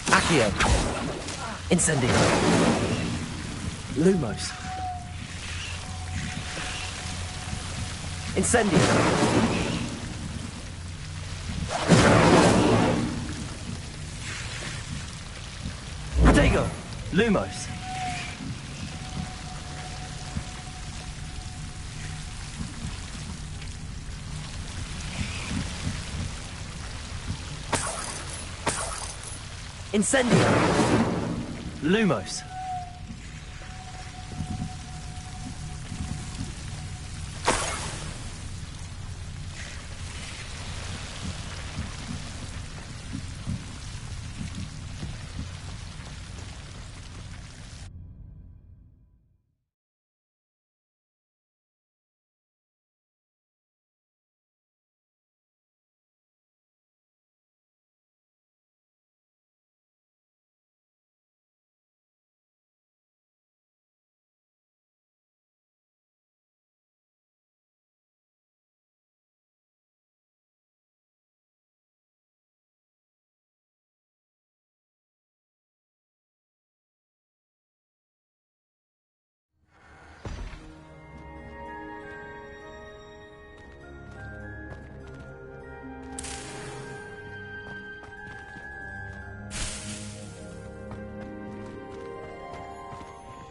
S14: Accio. Incendio. Lumos. Incendio. Protego. Lumos. Incendio. Lumos.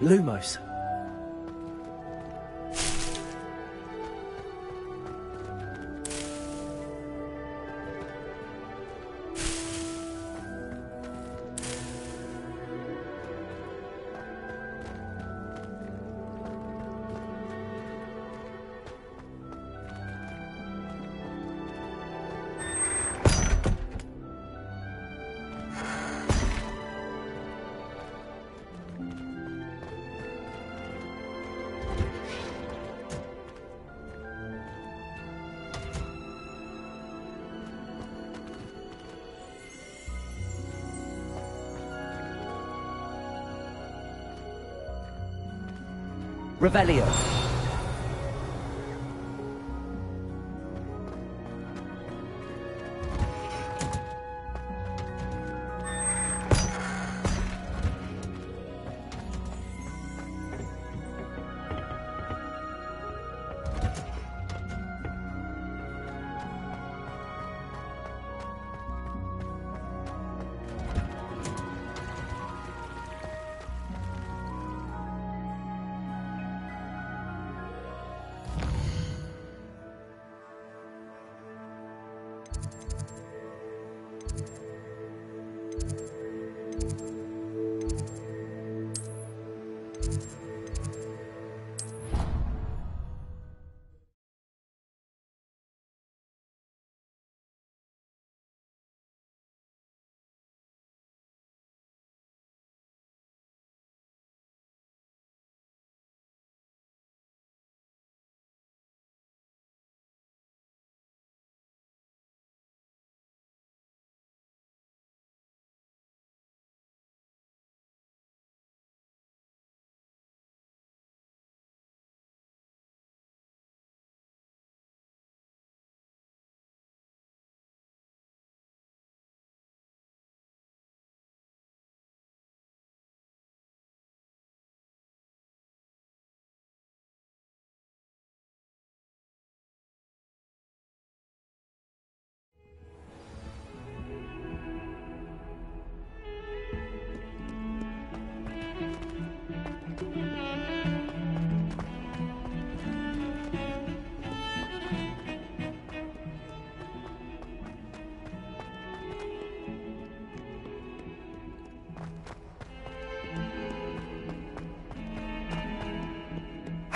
S14: Lumos. Revelio.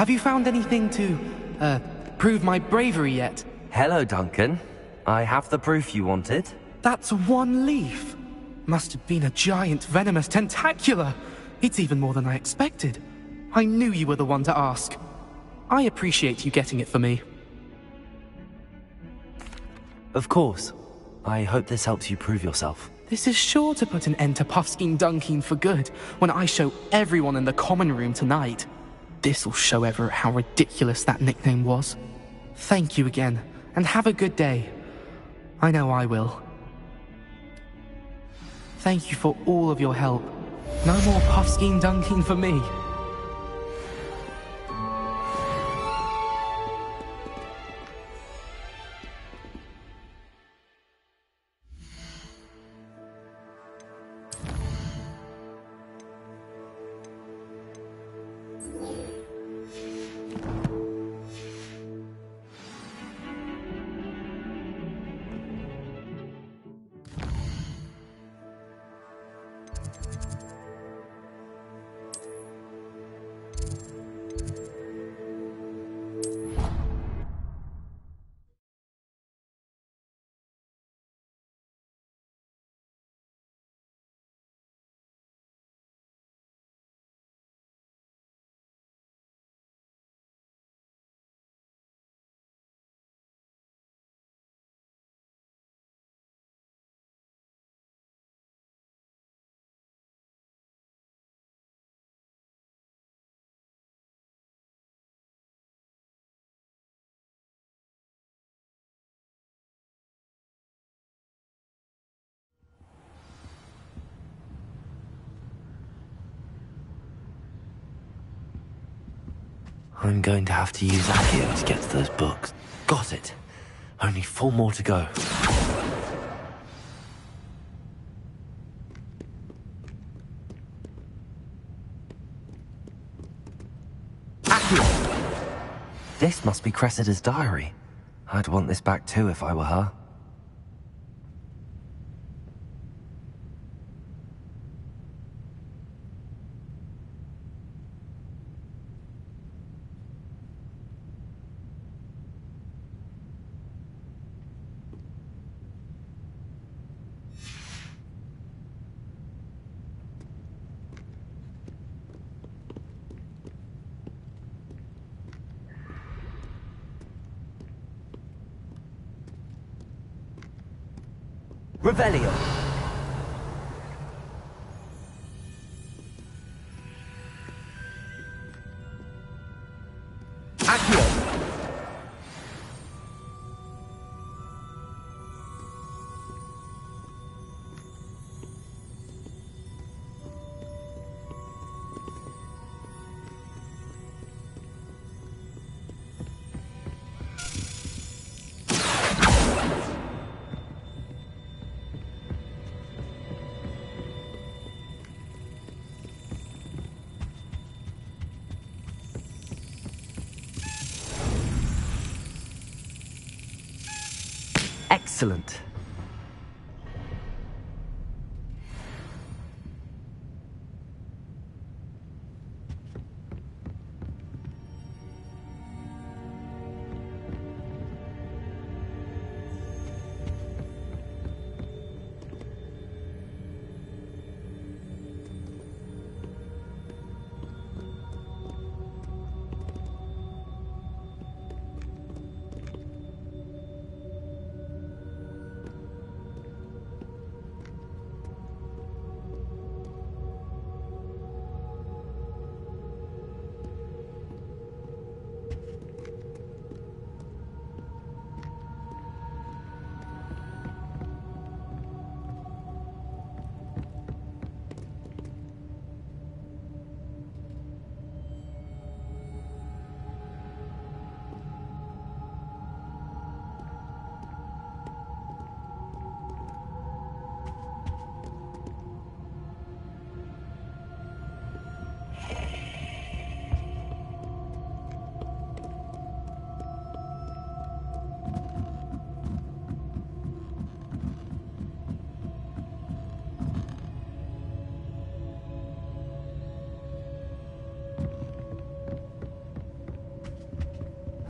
S12: Have you found anything to, prove my bravery yet?
S5: Hello, Duncan. I have the proof you wanted.
S12: That's one leaf. Must have been a giant venomous tentacula. It's even more than I expected. I knew you were the one to ask. I appreciate you getting it for me.
S5: Of course. I hope this helps you prove yourself.
S12: This is sure to put an end to Puffskein Dunkeen for good when I show everyone in the common room tonight. This'll show Everett how ridiculous that nickname was. Thank you again, And have a good day. I know I will. Thank you for all of your help. No more puffskein dunking for me.
S5: I'm going to have to use Accio to get to those books. Got it. Only 4 more to go. Accio! This must be Cressida's diary. I'd want this back too if I were her. Revelio. Accio. Excellent.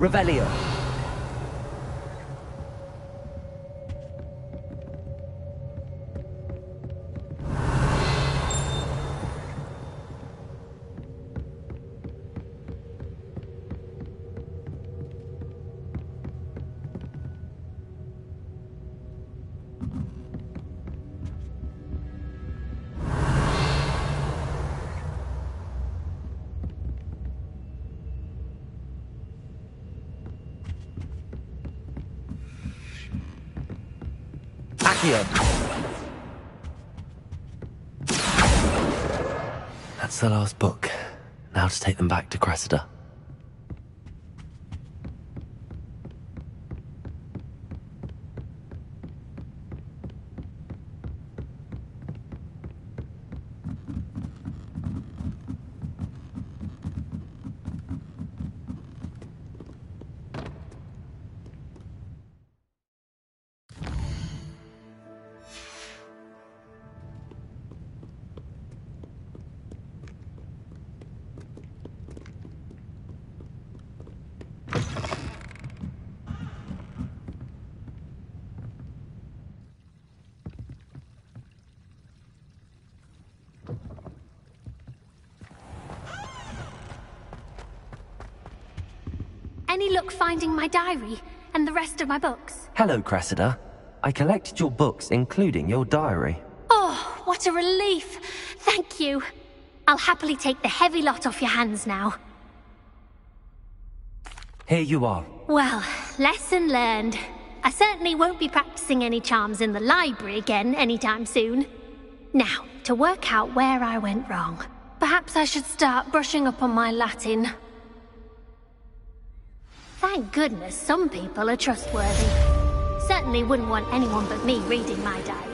S5: Revelio.
S14: Accio.
S5: That's the last book. Now to take them back to Cressida.
S3: Any luck finding my diary and the rest of my books?
S5: Hello, Cressida. I collected your books, including your diary.
S3: Oh, what a relief. Thank you. I'll happily take the heavy lot off your hands now.
S5: Here you are.
S3: Well, lesson learned. I certainly won't be practicing any charms in the library again anytime soon. Now, to work out where I went wrong. Perhaps I should start brushing up on my Latin. Thank goodness some people are trustworthy. Certainly wouldn't want anyone but me reading my diary.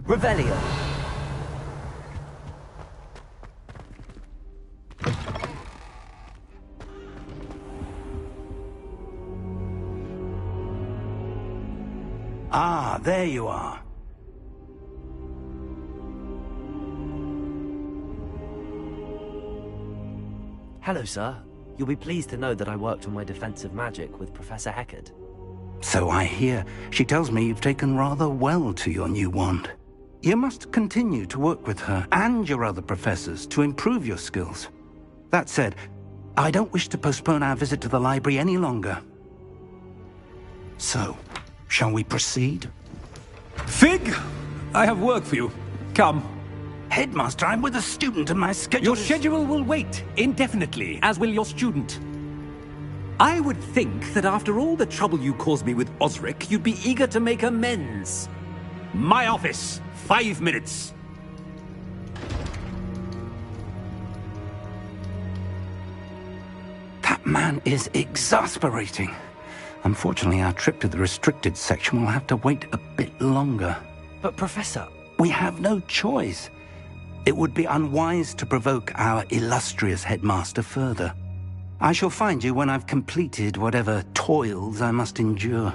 S14: Revelio.
S9: Ah, there you are.
S5: Hello, sir. You'll be pleased to know that I worked on my defensive magic with Professor Heckard.
S9: So I hear. She tells me you've taken rather well to your new wand. You must continue to work with her and your other professors to improve your skills. That said, I don't wish to postpone our visit to the library any longer. So, shall we proceed?
S15: Fig! I have work for you. Come.
S9: Headmaster, I'm with a student and my schedule
S15: Your schedule will wait indefinitely, as will your student. I would think that after all the trouble you caused me with Osric, you'd be eager to make amends. My office, 5 minutes.
S9: That man is exasperating. Unfortunately, our trip to the restricted section will have to wait a bit longer.
S5: But, Professor...
S9: We have no choice. It would be unwise to provoke our illustrious headmaster further. I shall find you when I've completed whatever toils I must endure.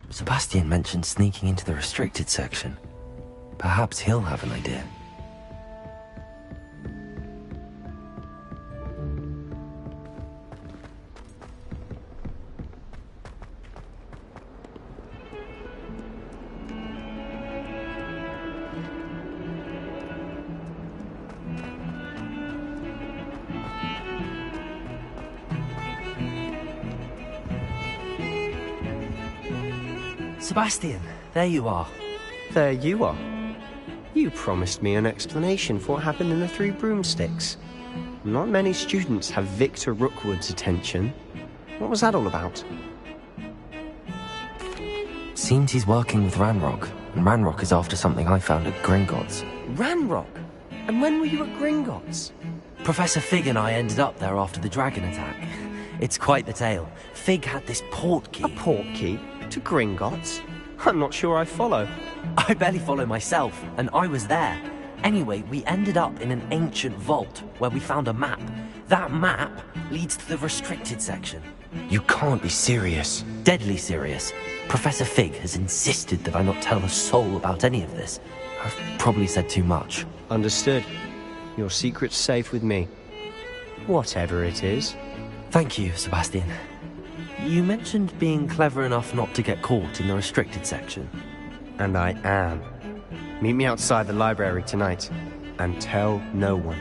S5: Sebastian mentioned sneaking into the restricted section. Perhaps he'll have an idea. Sebastian, there you are.
S16: There you are. You promised me an explanation for what happened in the Three Broomsticks. Not many students have Victor Rookwood's attention. What was that all about?
S5: Seems he's working with Ranrock, and Ranrock is after something I found at Gringotts.
S16: Ranrock? And when were you at Gringotts?
S5: Professor Fig and I ended up there after the dragon attack. It's quite the tale. Fig had this port key.
S16: A port key? To Gringotts? I'm not sure I follow.
S5: I barely follow myself, and I was there. Anyway, we ended up in an ancient vault where we found a map. That map leads to the restricted section.
S16: You can't be serious.
S5: Deadly serious. Professor Fig has insisted that I not tell a soul about any of this. I've probably said too much.
S16: Understood. Your secret's safe with me. Whatever it is.
S5: Thank you, Sebastian. You mentioned being clever enough not to get caught in the restricted section.
S16: And I am. Meet me outside the library tonight, and tell no one.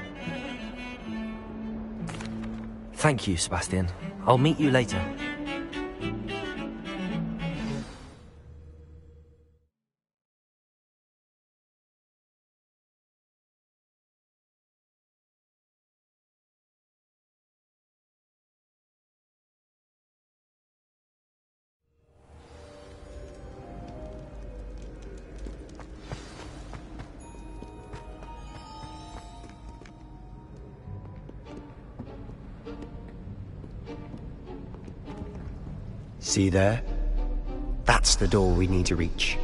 S5: Thank you, Sebastian. I'll meet you later.
S16: See there? That's the door we need to reach.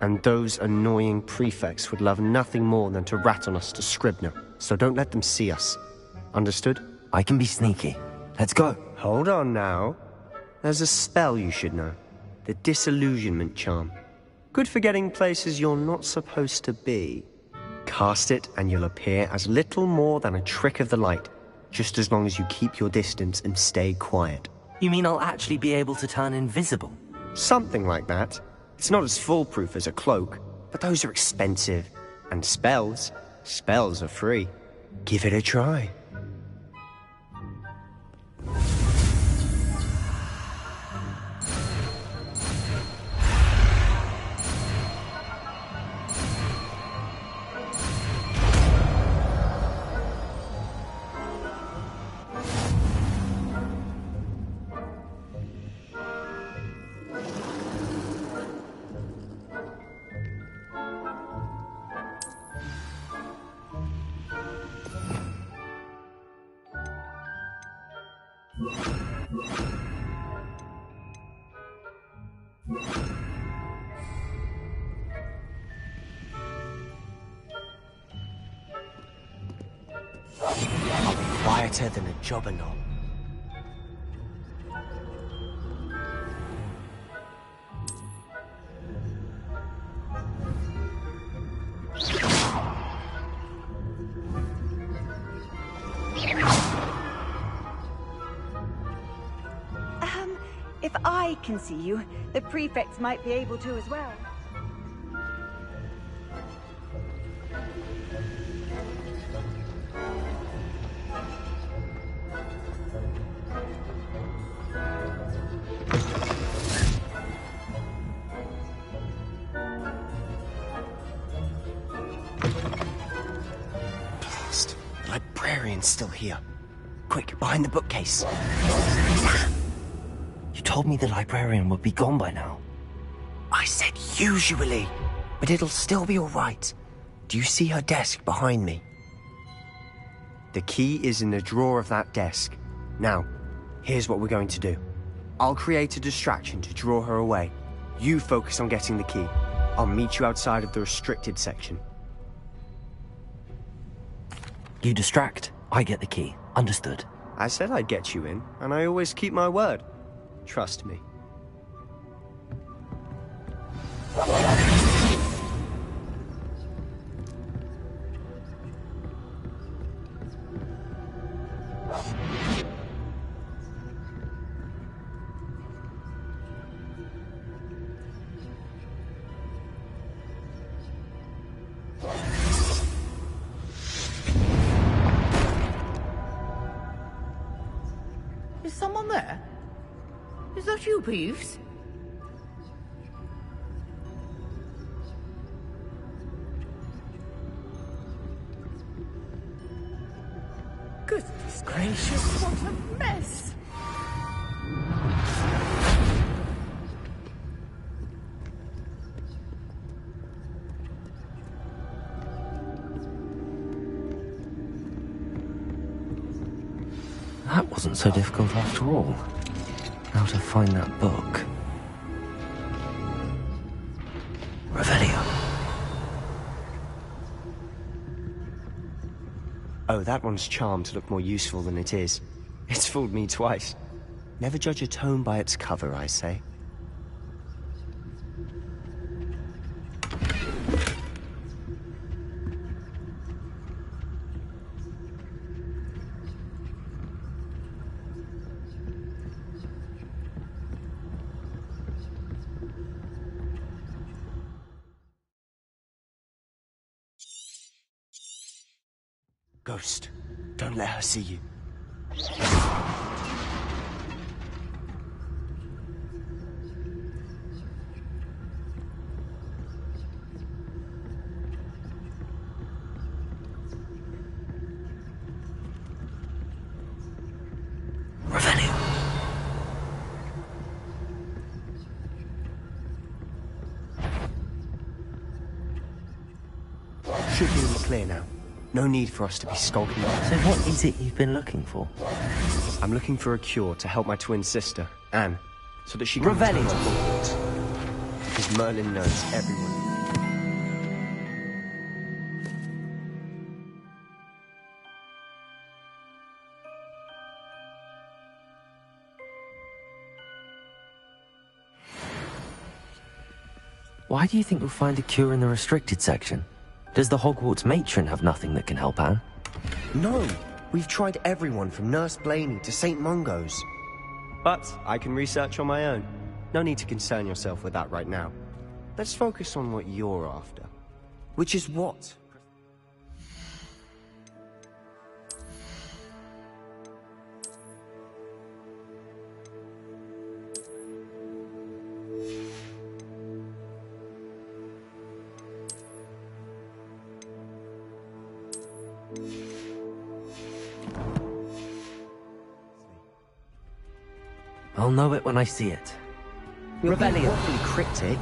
S16: And those annoying prefects would love nothing more than to rat on us to Scribner, so don't let them see us. Understood?
S5: I can be sneaky. Let's go.
S16: Hold on now. There's a spell you should know. The Disillusionment Charm. Good for getting places you're not supposed to be. Cast it and you'll appear as little more than a trick of the light, just as long as you keep your distance and stay quiet.
S5: You mean I'll actually be able to turn invisible?
S16: Something like that. It's not as foolproof as a cloak, but those are expensive. And spells are free. Give it a try. I'll be quieter than a jobberknoll.
S1: If I can see you, the prefects might be able to as well.
S16: Blast. The librarian's still here. Quick, behind the bookcase.
S5: You told me the librarian would be gone by now.
S16: I said usually, but it'll still be all right. Do you see her desk behind me? The key is in the drawer of that desk. Now, here's what we're going to do. I'll create a distraction to draw her away. You focus on getting the key. I'll meet you outside of the restricted section.
S5: You distract, I get the key. Understood.
S16: I said I'd get you in, and I always keep my word. Trust me.
S17: Is someone there? Is that you, Peeves? Goodness gracious, what a mess!
S5: That wasn't so difficult after all. How to find that book. Revelio.
S16: Oh, that one's charmed to look more useful than it is. It's fooled me twice. Never judge a tome by its cover, I say. Ghost, don't let her see you.
S5: Revelio.
S16: Should be in the clear now. No need for us to be skulking around.
S5: So what is it you've been looking for?
S16: I'm looking for a cure to help my twin sister, Anne, so that she can
S5: Revelio.
S16: return to Hogwarts. Because Merlin knows everyone.
S5: Why do you think we'll find a cure in the restricted section? Does the Hogwarts matron have nothing that can help Anne?
S16: No! We've tried everyone from Nurse Blaney to St. Mungo's. But I can research on my own. No need to concern yourself with that right now. Let's focus on what you're after. Which is what?
S5: I'll know it when I see it.
S16: Revelio. Awfully cryptic.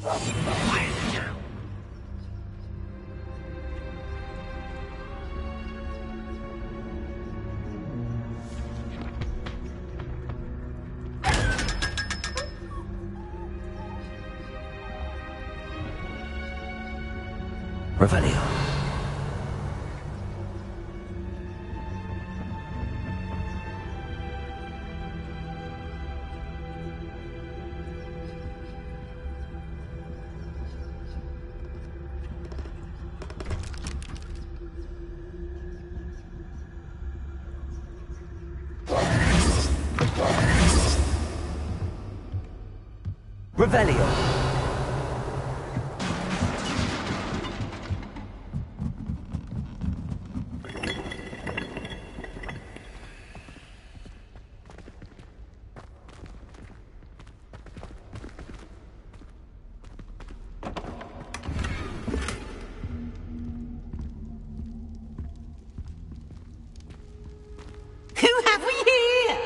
S5: Quiet now. Revelio.
S14: Revelio.
S17: Who have we here?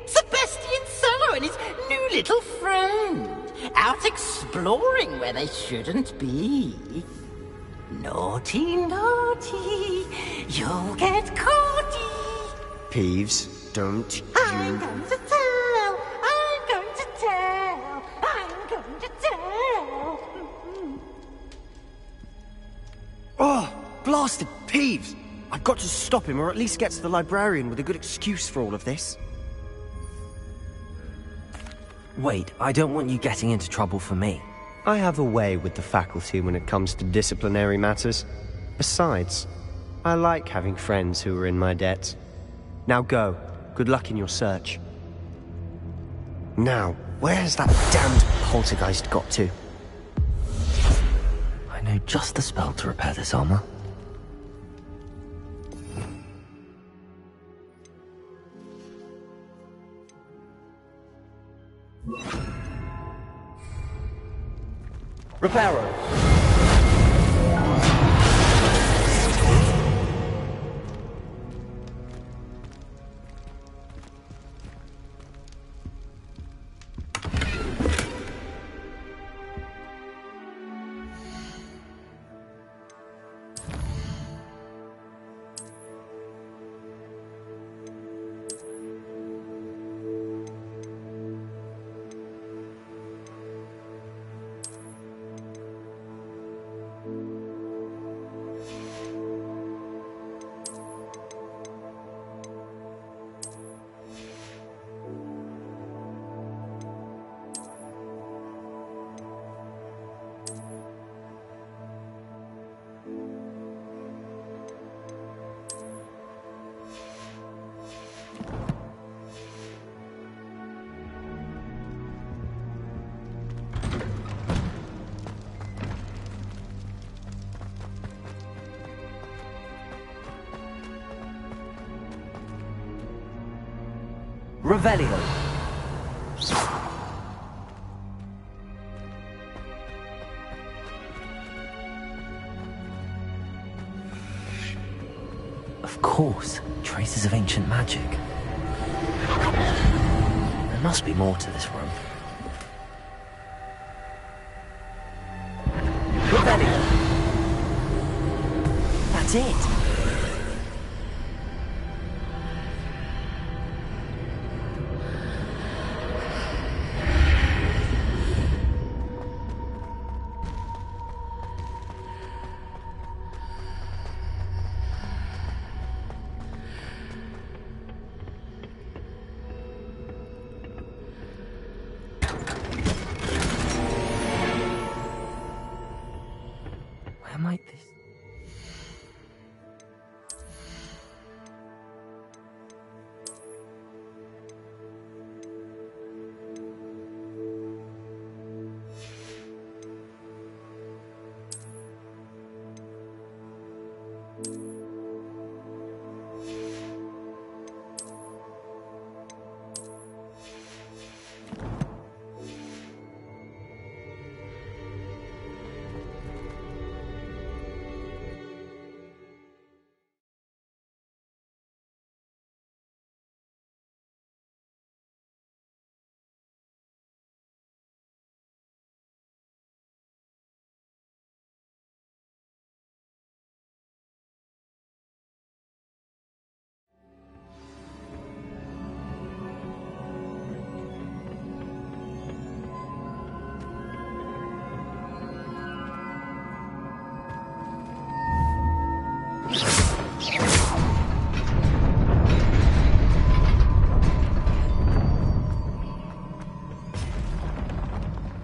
S17: Sebastian Solo and his new little friend.
S4: out exploring where they shouldn't be. Naughty, naughty, you'll get caughty.
S16: Peeves, don't
S4: I'm
S16: you...
S4: going to tell, I'm going to tell, I'm going to tell.
S16: Oh, blasted Peeves! I've got to stop him, or at least get to the librarian with a good excuse for all of this.
S5: Wait, I don't want you getting into trouble for me.
S16: I have a way with the faculty when it comes to disciplinary matters. Besides, I like having friends who are in my debt. Now go. Good luck in your search. Now, where has that damned poltergeist got to?
S5: I know just the spell to repair this armor.
S14: Reparo. Revelio.
S5: Of course, traces of ancient magic. There must be more to this room.
S14: Revelio.
S5: That's it! Where might this...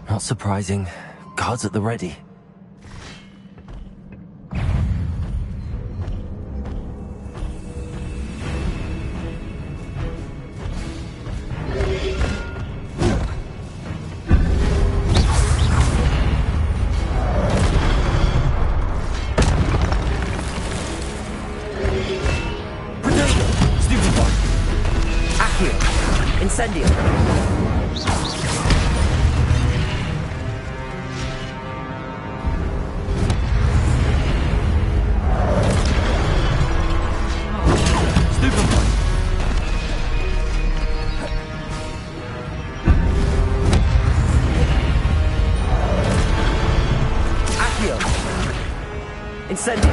S5: Not surprising. Guards at the ready.
S14: Incendio. Incendio.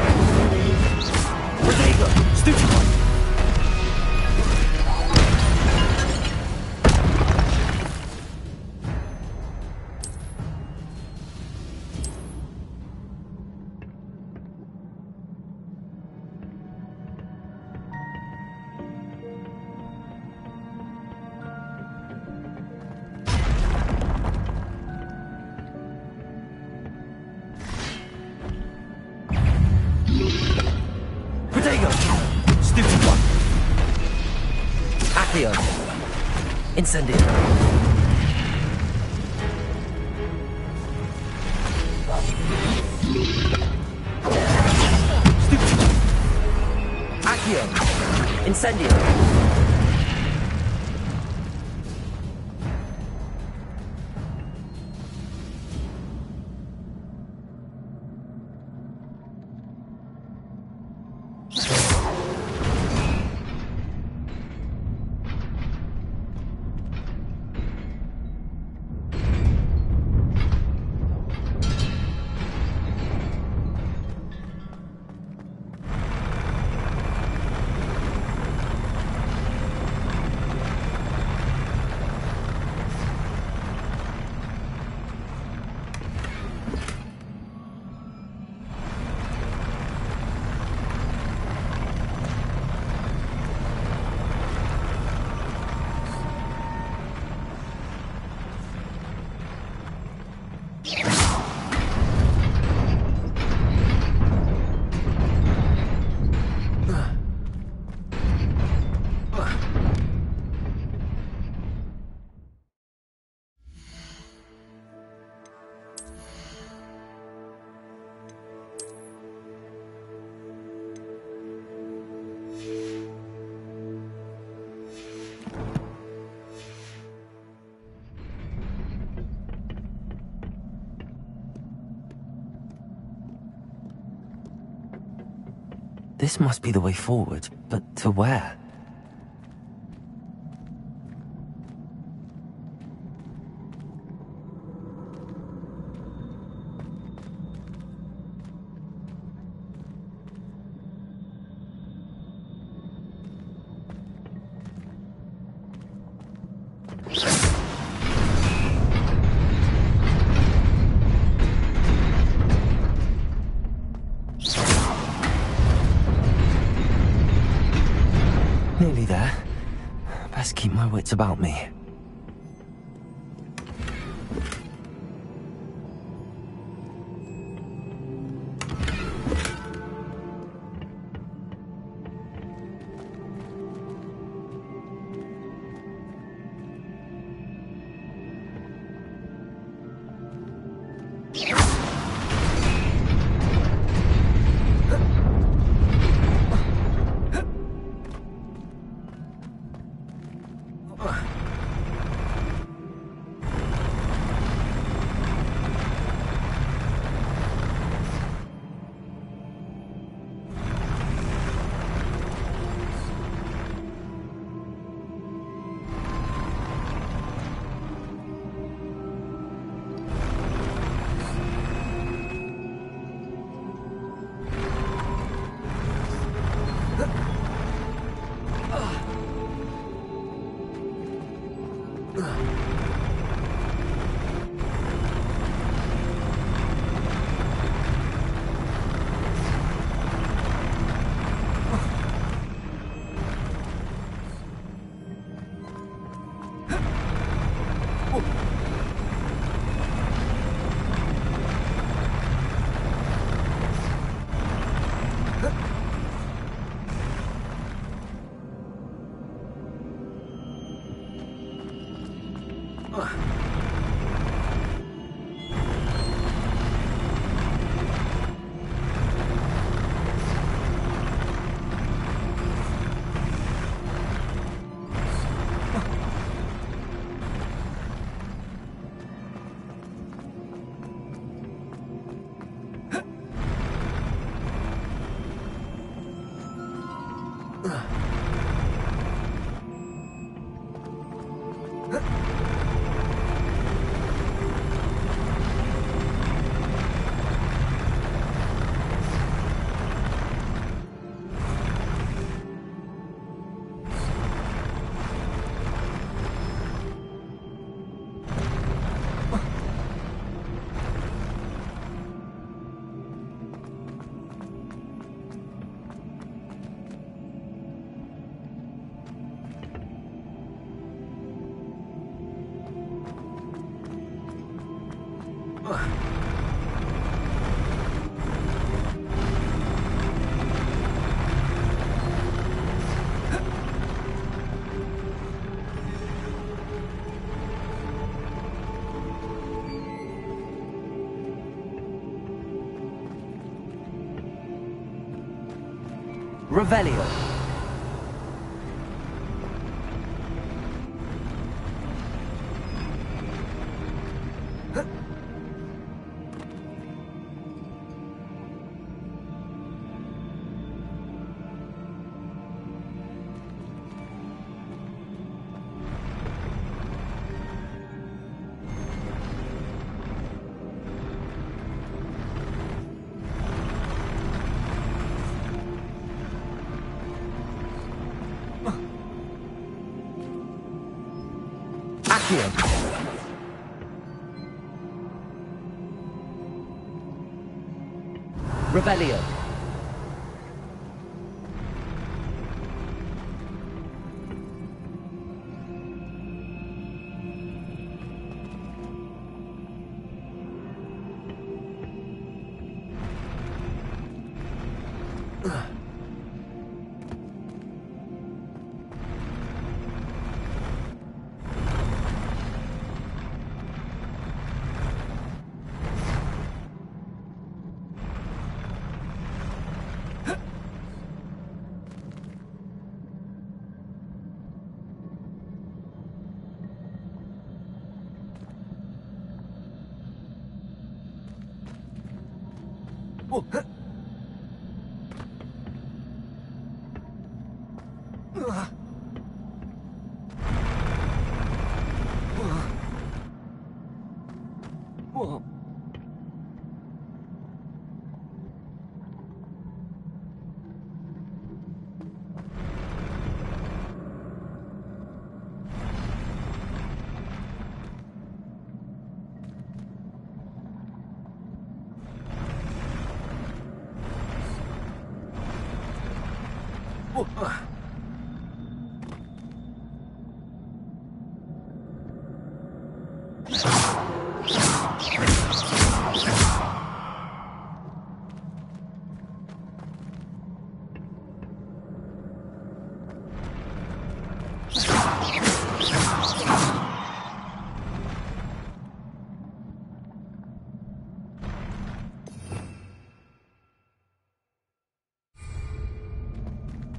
S15: Protego. Stupefy.
S14: Incendio. Accio. Incendio.
S5: This must be the way forward, but to where? Nearly there. Best keep my wits about me.
S14: Revelio. Accio. Revelio.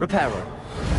S14: Reparo.